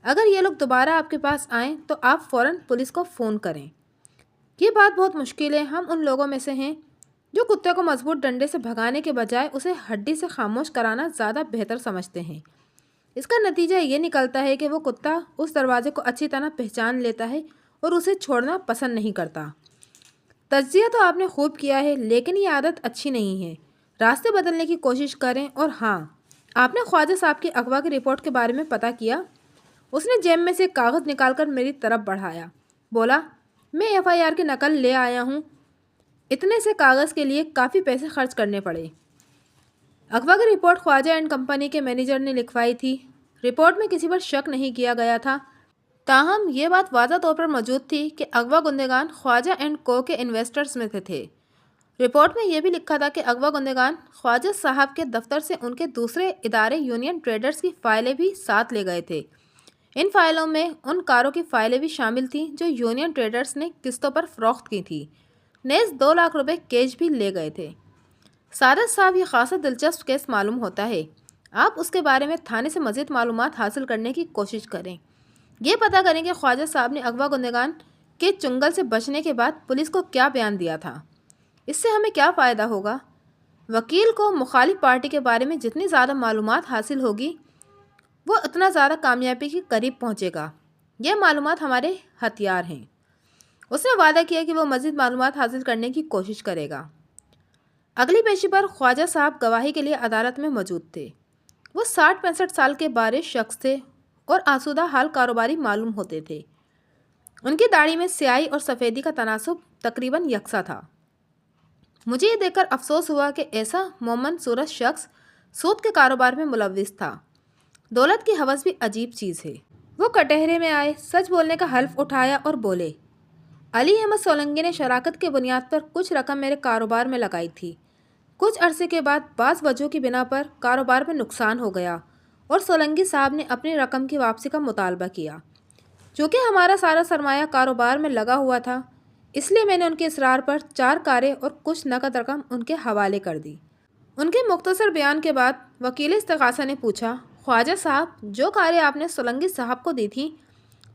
اگر یہ لوگ دوبارہ آپ کے پاس آئیں تو آپ فوراً پولیس کو فون کریں۔ یہ بات بہت مشکل ہے۔ ہم ان لوگوں میں سے ہیں جو کتے کو مضبوط ڈنڈے سے بھگانے کے بجائے اسے ہڈی سے خاموش کرانا زیادہ بہتر سمجھتے ہیں۔ اس کا نتیجہ یہ نکلتا ہے کہ وہ کتا اس دروازے کو اچھی طرح پہچان لیتا ہے اور اسے چھوڑنا پسند نہیں کرتا۔ تجزیہ تو آپ نے خوب کیا ہے، لیکن یہ عادت اچھی نہیں ہے۔ راستے بدلنے کی کوشش کریں۔ اور ہاں، آپ نے خواجہ صاحب کی اغوا کی رپورٹ کے بارے میں پتہ کیا؟ اس نے جیب میں سے ایک کاغذ نکال کر میری طرف بڑھایا۔ بولا، میں FIR کی نقل لے آیا ہوں۔ اتنے سے کاغذ کے لیے کافی پیسے خرچ کرنے پڑے۔ اغوا کی رپورٹ خواجہ اینڈ کمپنی کے مینیجر نے لکھوائی تھی۔ رپورٹ میں کسی پر شک نہیں کیا گیا تھا، تاہم یہ بات واضح طور پر موجود تھی کہ اغوا گندگان خواجہ اینڈ کو کے انویسٹرز میں سے تھے۔ رپورٹ میں یہ بھی لکھا تھا کہ اغوا گندگان خواجہ صاحب کے دفتر سے ان کے دوسرے ادارے یونین ٹریڈرز کی فائلیں بھی ساتھ لے گئے تھے۔ ان فائلوں میں ان کاروں کی فائلیں بھی شامل تھیں جو یونین ٹریڈرز نے قسطوں پر فروخت کی تھی۔ نیز 2 لاکھ روپے کیش بھی لے گئے تھے۔ سعادت صاحب، یہ خاصا دلچسپ کیس معلوم ہوتا ہے۔ آپ اس کے بارے میں تھانے سے مزید معلومات حاصل کرنے کی کوشش کریں۔ یہ پتہ کریں کہ خواجہ صاحب نے اغوا گندگان کے چنگل سے بچنے کے بعد پولیس کو کیا بیان دیا تھا۔ اس سے ہمیں کیا فائدہ ہوگا؟ وکیل کو مخالف پارٹی کے بارے میں جتنی زیادہ معلومات حاصل ہوگی وہ اتنا زیادہ کامیابی کے قریب پہنچے گا۔ یہ معلومات ہمارے ہتھیار ہیں۔ اس نے وعدہ کیا کہ وہ مزید معلومات حاصل کرنے کی کوشش کرے گا۔ اگلی پیشی پر خواجہ صاحب گواہی کے لیے عدالت میں موجود تھے۔ وہ 60-65 سال کے بارے شخص تھے اور آسودہ حال کاروباری معلوم ہوتے تھے۔ ان کی داڑھی میں سیاہی اور سفیدی کا تناسب تقریباً یکساں تھا۔ مجھے یہ دیکھ کر افسوس ہوا کہ ایسا مومن صورت شخص سود کے کاروبار میں ملوث تھا۔ دولت کی ہوس بھی عجیب چیز ہے۔ وہ کٹہرے میں آئے، سچ بولنے کا حلف اٹھایا اور بولے، علی احمد سولنگی نے شراکت کے بنیاد پر کچھ رقم میرے کاروبار میں لگائی تھی۔ کچھ عرصے کے بعد بعض وجہوں کی بنا پر کاروبار میں نقصان ہو گیا اور سولنگی صاحب نے اپنی رقم کی واپسی کا مطالبہ کیا۔ چونکہ ہمارا سارا سرمایہ کاروبار میں لگا ہوا تھا، اس لیے میں نے ان کے اصرار پر 4 کاریں اور کچھ نقد رقم ان کے حوالے کر دی۔ ان کے مختصر بیان کے بعد وکیل استغاثہ نے پوچھا، خواجہ صاحب، جو کاریں آپ نے سولنگی صاحب کو دی تھیں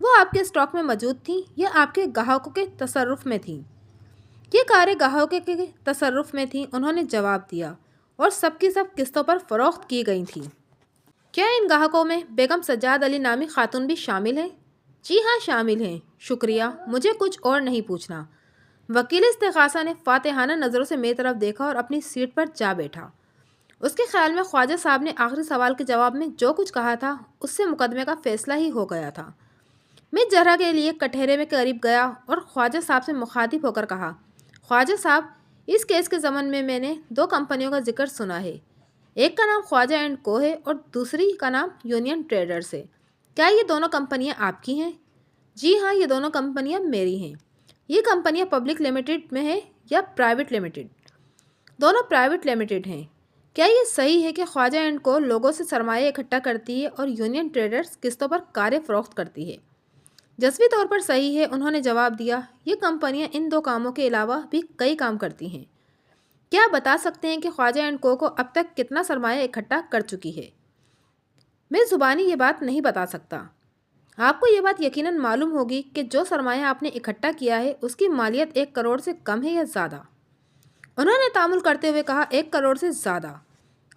وہ آپ کے اسٹاک میں موجود تھیں یا آپ کے گاہکوں کے تصرف میں تھیں؟ یہ کاریں گاہکوں کے تصرف میں تھیں، انہوں نے جواب دیا، اور سب کی سب قسطوں پر فروخت کی گئی تھیں۔ کیا ان گاہکوں میں بیگم سجاد علی نامی خاتون بھی شامل ہیں؟ جی ہاں، شامل ہیں۔ شکریہ، مجھے کچھ اور نہیں پوچھنا۔ وکیل استغاثہ نے فاتحانہ نظروں سے میری طرف دیکھا اور اپنی سیٹ پر جا بیٹھا۔ اس کے خیال میں خواجہ صاحب نے آخری سوال کے جواب میں جو کچھ کہا تھا اس سے مقدمے کا فیصلہ ہی ہو گیا تھا۔ میں ذرا کے لیے کٹہرے میں قریب گیا اور خواجہ صاحب سے مخاطب ہو کر کہا، خواجہ صاحب، اس کیس کے ضمن میں نے 2 کمپنیوں کا ذکر سنا ہے۔ ایک کا نام خواجہ اینڈ کو ہے اور دوسری کا نام یونین ٹریڈرز ہے۔ کیا یہ دونوں کمپنیاں آپ کی ہیں؟ جی ہاں، یہ دونوں کمپنیاں میری ہیں۔ یہ کمپنیاں پبلک لمیٹڈ میں ہیں یا پرائیویٹ لمیٹڈ؟ دونوں پرائیویٹ لمیٹڈ ہیں۔ کیا یہ صحیح ہے کہ خواجہ اینڈ کو لوگوں سے سرمایہ اکٹھا کرتی ہے اور یونین ٹریڈرز قسطوں پر کاریں فروخت کرتی ہے؟ جزوی طور پر صحیح ہے، انہوں نے جواب دیا۔ یہ کمپنیاں ان 2 کاموں کے علاوہ بھی کئی کام کرتی ہیں۔ کیا آپ بتا سکتے ہیں کہ خواجہ اینڈ کو اب تک کتنا سرمایہ اکٹھا کر چکی ہے؟ میں زبانی یہ بات نہیں بتا سکتا۔ آپ کو یہ بات یقیناً معلوم ہوگی کہ جو سرمایہ آپ نے اکٹھا کیا ہے اس کی مالیت 1 کروڑ سے کم ہے یا زیادہ؟ انہوں نے تعامل کرتے ہوئے کہا، 1 کروڑ سے زیادہ۔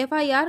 FIR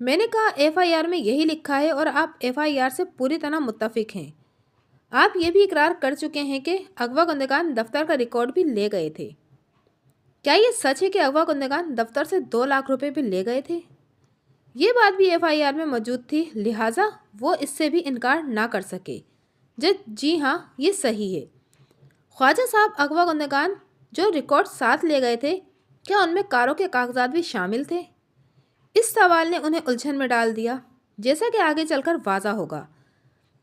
میں نے کہا FIR میں یہی لکھا ہے اور آپ FIR سے پوری طرح متفق ہیں۔ آپ یہ بھی اقرار کر چکے ہیں کہ اغوا کنندگان دفتر کا ریکارڈ بھی لے گئے تھے۔ کیا یہ سچ ہے کہ اغوا کنندگان دفتر سے 2 لاکھ روپے بھی لے گئے تھے؟ یہ بات بھی FIR میں موجود تھی، لہٰذا وہ اس سے بھی انکار نہ کر سکے۔ جی ہاں، یہ صحیح ہے۔ خواجہ صاحب، اغوا کنندگان جو ریکارڈ ساتھ لے گئے تھے، کیا ان میں کاروں کے کاغذات بھی شامل تھے؟ اس سوال نے انہیں الجھن میں ڈال دیا، جیسا کہ آگے چل کر واضح ہوگا۔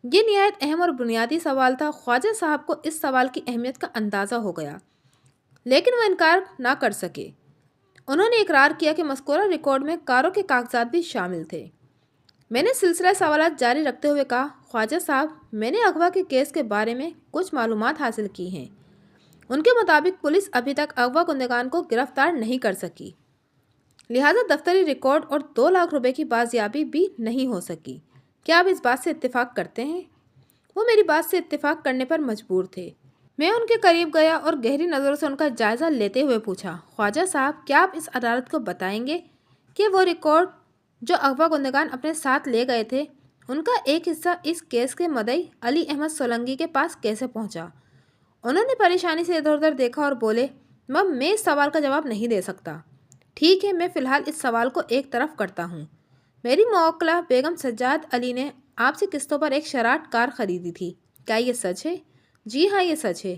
یہ نہایت اہم اور بنیادی سوال تھا۔ خواجہ صاحب کو اس سوال کی اہمیت کا اندازہ ہو گیا، لیکن وہ انکار نہ کر سکے۔ انہوں نے اقرار کیا کہ مذکورہ ریکارڈ میں کاروں کے کاغذات بھی شامل تھے۔ میں نے سلسلہ سوالات جاری رکھتے ہوئے کہا، خواجہ صاحب، میں نے اغوا کے کیس کے بارے میں کچھ معلومات حاصل کی ہیں۔ ان کے مطابق پولیس ابھی تک اغوا کنندگان کو گرفتار نہیں کر سکی، لہٰذا دفتری ریکارڈ اور 2 لاکھ روپے کی بازیابی بھی نہیں ہو سکی۔ کیا آپ اس بات سے اتفاق کرتے ہیں؟ وہ میری بات سے اتفاق کرنے پر مجبور تھے۔ میں ان کے قریب گیا اور گہری نظروں سے ان کا جائزہ لیتے ہوئے پوچھا، خواجہ صاحب، کیا آپ اس عدالت کو بتائیں گے کہ وہ ریکارڈ جو اغوا کنندگان اپنے ساتھ لے گئے تھے، ان کا ایک حصہ اس کیس کے مدعی علی احمد سولنگی کے پاس کیسے پہنچا؟ انہوں نے پریشانی سے ادھر ادھر دیکھا اور بولے، میں اس سوال کا جواب نہیں دے سکتا۔ ٹھیک ہے، میں فی الحال اس سوال کو ایک طرف کرتا ہوں۔ میری موکلہ بیگم سجاد علی نے آپ سے قسطوں پر ایک شراٹ کار خریدی تھی، کیا یہ سچ ہے؟ جی ہاں، یہ سچ ہے۔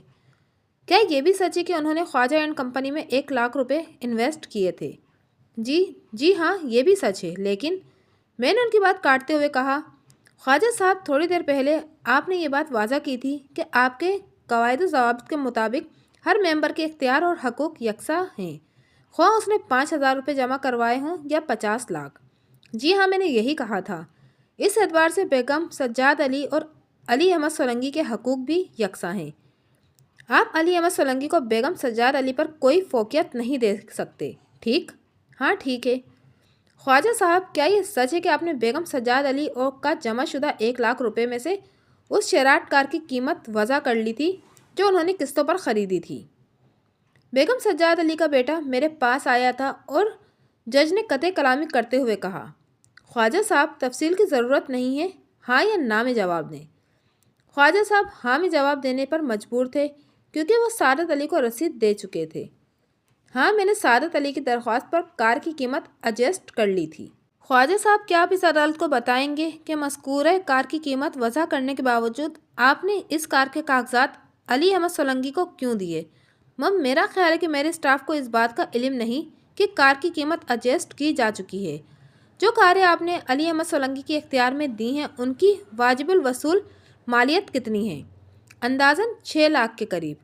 کیا یہ بھی سچ ہے کہ انہوں نے خواجہ اینڈ کمپنی میں 1 لاکھ روپے انویسٹ کیے تھے؟ جی ہاں، یہ بھی سچ ہے، لیکن میں نے ان کی بات کاٹتے ہوئے کہا، خواجہ صاحب، تھوڑی دیر پہلے آپ نے یہ بات واضح کی تھی کہ آپ کے قواعد و ضوابط کے مطابق ہر ممبر کے اختیار اور حقوق یکساں ہیں، خواہ اس نے 5,000 روپے جمع کروائے ہوں یا 50 لاکھ۔ جی ہاں، میں نے یہی کہا تھا۔ اس اعتبار سے بیگم سجاد علی اور علی احمد سولنگی کے حقوق بھی یکساں ہیں۔ آپ علی احمد سولنگی کو بیگم سجاد علی پر کوئی فوقیت نہیں دے سکتے، ٹھیک؟ ہاں، ٹھیک ہے۔ خواجہ صاحب، کیا یہ سچ ہے کہ آپ نے بیگم سجاد علی کا جمع شدہ 1 لاکھ روپے میں سے اس شراٹ کار کی قیمت وضع کر لی تھی جو انہوں نے قسطوں پر خریدی تھی؟ بیگم سجاد علی کا بیٹا میرے پاس آیا تھا اور جج نے قطع کلامی کرتے ہوئے کہا، خواجہ صاحب، تفصیل کی ضرورت نہیں ہے، ہاں یا نہ میں جواب دیں۔ خواجہ صاحب ہاں میں جواب دینے پر مجبور تھے کیونکہ وہ سعادت علی کو رسید دے چکے تھے۔ ہاں، میں نے سعادت علی کی درخواست پر کار کی قیمت ایڈجسٹ کر لی تھی۔ خواجہ صاحب، کیا آپ اس عدالت کو بتائیں گے کہ مذکورہ کار کی قیمت وضع کرنے کے باوجود آپ نے اس کار کے کاغذات علی احمد سولنگی کو کیوں دیے؟ میرا خیال ہے کہ میرے اسٹاف کو اس بات کا علم نہیں کہ کار کی قیمت ایڈجسٹ کی جا چکی ہے۔ جو کاریں آپ نے علی احمد سولنگی کے اختیار میں دی ہیں، ان کی واجب الوصول مالیت کتنی ہے؟ اندازاً 6 لاکھ کے قریب۔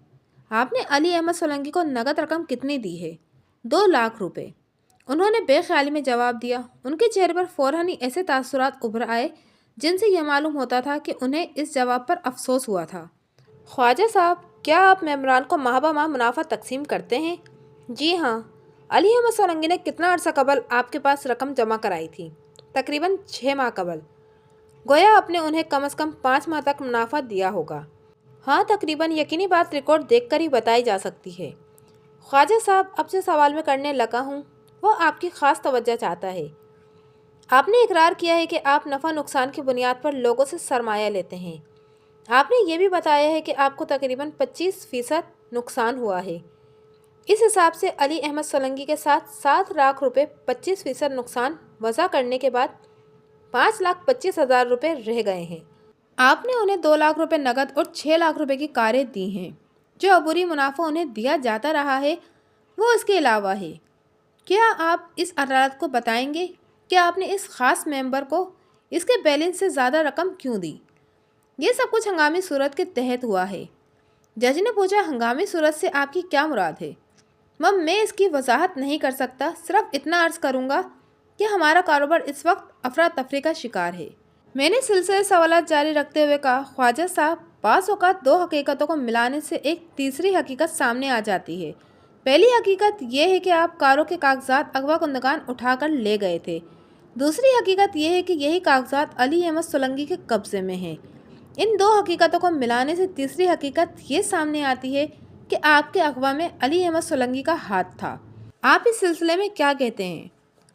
آپ نے علی احمد سولنگی کو نقد رقم کتنی دی ہے؟ 2 لاکھ روپے۔ انہوں نے بے خیالی میں جواب دیا۔ ان کے چہرے پر فوراً ہی ایسے تاثرات ابھر آئے جن سے یہ معلوم ہوتا تھا کہ انہیں اس جواب پر افسوس ہوا تھا۔ خواجہ صاحب، کیا آپ ممبران کو ماہ بہ ماہ منافع تقسیم کرتے ہیں؟ جی ہاں۔ علی احمد سولنگی نے کتنا عرصہ قبل آپ کے پاس رقم جمع کرائی تھی؟ تقریباً 6 ماہ قبل۔ گویا آپ نے انہیں کم از کم 5 ماہ تک منافع دیا ہوگا۔ ہاں، تقریباً۔ یقینی بات ریکارڈ دیکھ کر ہی بتائی جا سکتی ہے۔ خواجہ صاحب، اب سے سوال میں کرنے لگا ہوں، وہ آپ کی خاص توجہ چاہتا ہے۔ آپ نے اقرار کیا ہے کہ آپ نفع نقصان کی بنیاد پر لوگوں سے سرمایہ لیتے ہیں۔ آپ نے یہ بھی بتایا ہے کہ آپ کو تقریباً 25% نقصان ہوا ہے۔ اس حساب سے علی احمد سولنگی کے ساتھ 7 لاکھ روپے 25% نقصان وضع کرنے کے بعد 5,25,000 روپے رہ گئے ہیں۔ آپ نے انہیں 2 لاکھ روپے نقد اور 6 لاکھ روپے کی کاریں دی ہیں۔ جو عبوری منافع انہیں دیا جاتا رہا ہے وہ اس کے علاوہ ہے۔ کیا آپ اس عدالت کو بتائیں گے کہ آپ نے اس خاص ممبر کو اس کے بیلنس سے زیادہ رقم کیوں دی؟ یہ سب کچھ ہنگامی صورت کے تحت ہوا ہے۔ جج نے پوچھا، ہنگامی صورت سے آپ کی کیا مراد ہے؟ میں اس کی وضاحت نہیں کر سکتا، صرف اتنا عرض کروں گا کہ ہمارا کاروبار اس وقت افراتفری کا شکار ہے۔ میں نے سلسلہ سوالات جاری رکھتے ہوئے کہا، خواجہ صاحب، بعض اوقات 2 حقیقتوں کو ملانے سے ایک تیسری حقیقت سامنے آ جاتی ہے۔ پہلی حقیقت یہ ہے کہ آپ کاروں کے کاغذات اغوا کنندگان اٹھا کر لے گئے تھے۔ دوسری حقیقت یہ ہے کہ یہی کاغذات علی احمد سولنگی کے قبضے میں ہیں۔ ان 2 حقیقتوں کو ملانے سے تیسری حقیقت یہ سامنے آتی ہے کہ آپ کے اغوا میں علی احمد سولنگی کا ہاتھ تھا۔ آپ اس سلسلے میں کیا کہتے ہیں؟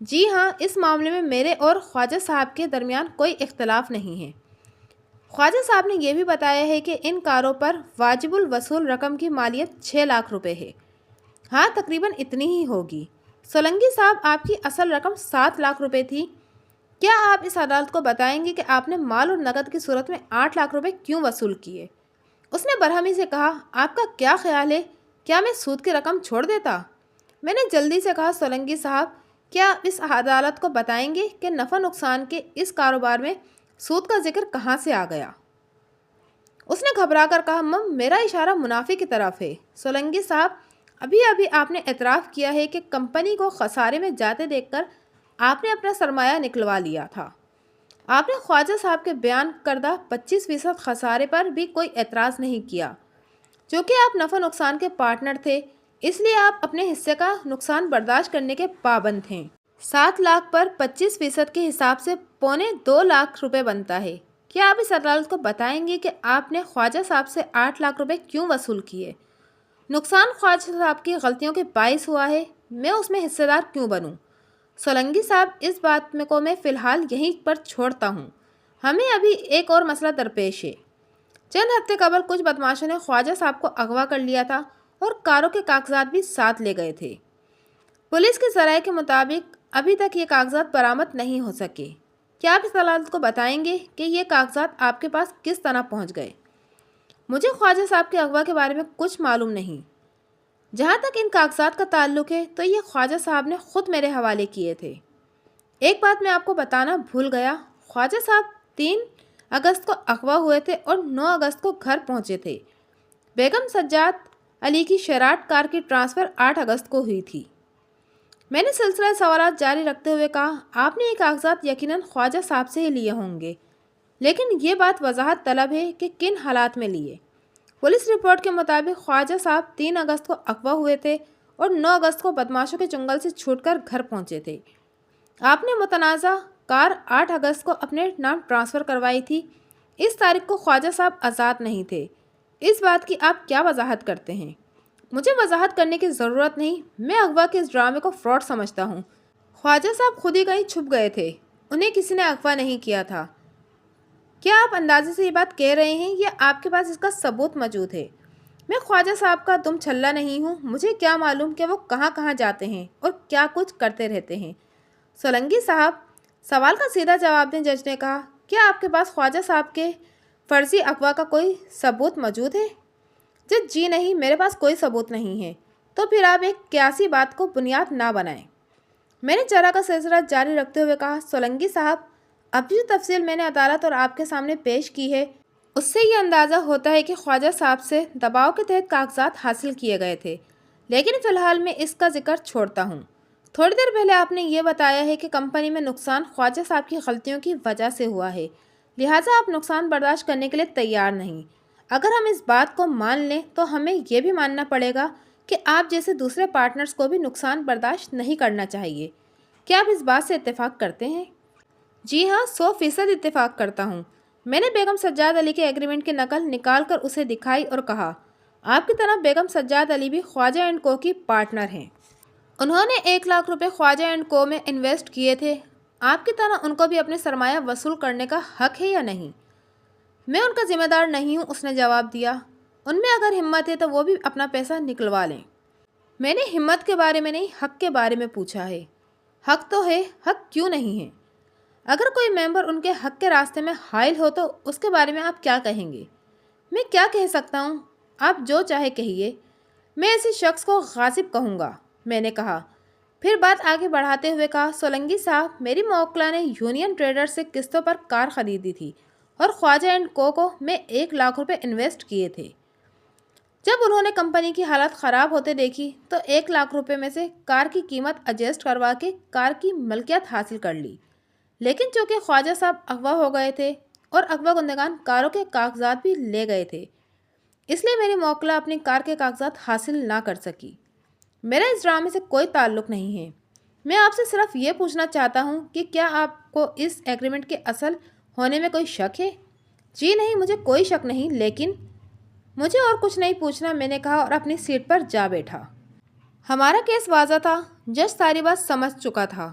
جی ہاں، اس معاملے میں میرے اور خواجہ صاحب کے درمیان کوئی اختلاف نہیں ہے۔ خواجہ صاحب نے یہ بھی بتایا ہے کہ ان کاروں پر واجب الوصول رقم کی مالیت 6 لاکھ روپے ہے۔ ہاں، تقریباً اتنی ہی ہوگی۔ سولنگی صاحب، آپ کی اصل رقم 7 لاکھ روپے تھی۔ کیا آپ اس عدالت کو بتائیں گے کہ آپ نے مال اور نقد کی صورت میں 8 لاکھ روپے کیوں وصول کیے؟ اس نے برہمی سے کہا، آپ کا کیا خیال ہے؟ کیا میں سود کی رقم چھوڑ دیتا؟ میں نے جلدی سے کہا، سولنگی صاحب، کیا آپ اس عدالت کو بتائیں گے کہ نفع نقصان کے اس کاروبار میں سود کا ذکر کہاں سے آ گیا؟ اس نے گھبرا کر کہا، میرا اشارہ منافع کی طرف ہے۔ سولنگی صاحب، ابھی آپ نے اعتراف کیا ہے کہ کمپنی کو خسارے میں جاتے دیکھ کر آپ نے اپنا سرمایہ نکلوا لیا تھا۔ آپ نے خواجہ صاحب کے بیان کردہ 25% خسارے پر بھی کوئی اعتراض نہیں کیا۔ چونکہ آپ نفع نقصان کے پارٹنر تھے، اس لیے آپ اپنے حصے کا نقصان برداشت کرنے کے پابند تھے۔ 7 لاکھ پر 25% کے حساب سے 2.25 لاکھ روپے بنتا ہے۔ کیا آپ اس عدالت کو بتائیں گے کہ آپ نے خواجہ صاحب سے 8 لاکھ روپے کیوں وصول کیے؟ نقصان خواجہ صاحب کی غلطیوں کے باعث ہوا ہے، میں اس میں حصے دار کیوں بنوں؟ سولنگی صاحب، اس بات کو میں فی الحال یہیں پر چھوڑتا ہوں۔ ہمیں ابھی ایک اور مسئلہ درپیش ہے۔ چند ہفتے قبل کچھ بدماشوں نے خواجہ صاحب کو اغوا کر لیا تھا اور کاروں کے کاغذات بھی ساتھ لے گئے تھے۔ پولیس کے ذرائع کے مطابق ابھی تک یہ کاغذات برآمد نہیں ہو سکے۔ کیا آپ اس عدالت کو بتائیں گے کہ یہ کاغذات آپ کے پاس کس طرح پہنچ گئے؟ مجھے خواجہ صاحب کے اغوا کے بارے میں کچھ معلوم نہیں۔ جہاں تک ان کاغذات کا تعلق ہے تو یہ خواجہ صاحب نے خود میرے حوالے کیے تھے۔ ایک بات میں آپ کو بتانا بھول گیا، خواجہ صاحب 3 اگست کو اغوا ہوئے تھے اور 9 اگست کو گھر پہنچے تھے۔ بیگم سجاد علی کی شیراٹ کار کی ٹرانسفر 8 اگست کو ہوئی تھی۔ میں نے سلسلہ سوالات جاری رکھتے ہوئے کہا، آپ نے یہ کاغذات یقیناً خواجہ صاحب سے ہی لیے ہوں گے، لیکن یہ بات وضاحت طلب ہے کہ کن حالات میں لیے۔ پولیس رپورٹ کے مطابق خواجہ صاحب 3 اگست کو اغوا ہوئے تھے اور 9 اگست کو بدماشوں کے چنگل سے چھوٹ کر گھر پہنچے تھے۔ آپ نے متنازع کار 8 اگست کو اپنے نام ٹرانسفر کروائی تھی۔ اس تاریخ کو خواجہ صاحب آزاد نہیں تھے۔ اس بات کی آپ کیا وضاحت کرتے ہیں؟ مجھے وضاحت کرنے کی ضرورت نہیں، میں اغوا کے اس ڈرامے کو فراڈ سمجھتا ہوں۔ خواجہ صاحب خود ہی کہیں چھپ گئے تھے، انہیں کسی نے اغوا نہیں کیا تھا۔ کیا آپ اندازے سے یہ بات کہہ رہے ہیں یا آپ کے پاس اس کا ثبوت موجود ہے؟ میں خواجہ صاحب کا دم چھلا نہیں ہوں، مجھے کیا معلوم کہ وہ کہاں کہاں جاتے ہیں اور کیا کچھ کرتے رہتے ہیں۔ سولنگی صاحب، سوال کا سیدھا جواب دیں۔ جج نے کہا، کیا آپ کے پاس خواجہ صاحب کے فرضی اغوا کا کوئی ثبوت موجود ہے؟ جج، جی نہیں، میرے پاس کوئی ثبوت نہیں ہے۔ تو پھر آپ ایک قیاسی بات کو بنیاد نہ بنائیں۔ میں نے چرا کا سلسلہ جاری رکھتے ہوئے کہا، سولنگی صاحب، اب جو تفصیل میں نے عدالت اور آپ کے سامنے پیش کی ہے، اس سے یہ اندازہ ہوتا ہے کہ خواجہ صاحب سے دباؤ کے تحت کاغذات حاصل کیے گئے تھے، لیکن فی الحال میں اس کا ذکر چھوڑتا ہوں۔ تھوڑی دیر پہلے آپ نے یہ بتایا ہے کہ کمپنی میں نقصان خواجہ صاحب کی غلطیوں کی وجہ سے ہوا ہے، لہٰذا آپ نقصان برداشت کرنے کے لیے تیار نہیں۔ اگر ہم اس بات کو مان لیں تو ہمیں یہ بھی ماننا پڑے گا کہ آپ جیسے دوسرے پارٹنرز کو بھی نقصان برداشت نہیں کرنا چاہیے۔ کیا آپ اس بات سے اتفاق کرتے ہیں؟ جی ہاں، 100% اتفاق کرتا ہوں۔ میں نے بیگم سجاد علی کے ایگریمنٹ کی نقل نکال کر اسے دکھائی اور کہا، آپ کی طرح بیگم سجاد علی بھی خواجہ اینڈ کو کی پارٹنر ہیں۔ انہوں نے 1 لاکھ روپے خواجہ اینڈ کو میں انویسٹ کیے تھے۔ آپ کی طرح ان کو بھی اپنے سرمایہ وصول کرنے کا حق ہے یا نہیں؟ میں ان کا ذمہ دار نہیں ہوں، اس نے جواب دیا۔ ان میں اگر ہمت ہے تو وہ بھی اپنا پیسہ نکلوا لیں۔ میں نے ہمت کے بارے میں نہیں، حق کے بارے میں پوچھا ہے۔ حق تو ہے، حق کیوں نہیں ہے؟ اگر کوئی ممبر ان کے حق کے راستے میں حائل ہو تو اس کے بارے میں آپ کیا کہیں گے؟ میں کیا کہہ سکتا ہوں؟ آپ جو چاہے کہیے۔ میں ایسے شخص کو غاصب کہوں گا، میں نے کہا۔ پھر بات آگے بڑھاتے ہوئے کہا، سولنگی صاحب، میری موکلہ نے یونین ٹریڈر سے قسطوں پر کار خریدی تھی اور خواجہ اینڈ کو میں 1 لاکھ روپے انویسٹ کیے تھے۔ جب انہوں نے کمپنی کی حالت خراب ہوتے دیکھی تو 1 لاکھ روپے میں سے کار کی قیمت ایڈجسٹ کروا کے کار کی ملکیت حاصل کر لی، لیکن چونکہ خواجہ صاحب اغوا ہو گئے تھے اور اغوا کنندگان کاروں کے کاغذات بھی لے گئے تھے، اس لیے میری موکلہ اپنی کار کے کاغذات حاصل نہ کر سکی۔ میرا اس ڈرامے سے کوئی تعلق نہیں ہے۔ میں آپ سے صرف یہ پوچھنا چاہتا ہوں کہ کیا آپ کو اس ایگریمنٹ کے اصل ہونے میں کوئی شک ہے؟ جی نہیں، مجھے کوئی شک نہیں، لیکن مجھے اور کچھ نہیں پوچھنا، میں نے کہا اور اپنی سیٹ پر جا بیٹھا۔ ہمارا کیس واضح تھا، جج ساری بات سمجھ چکا تھا۔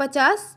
50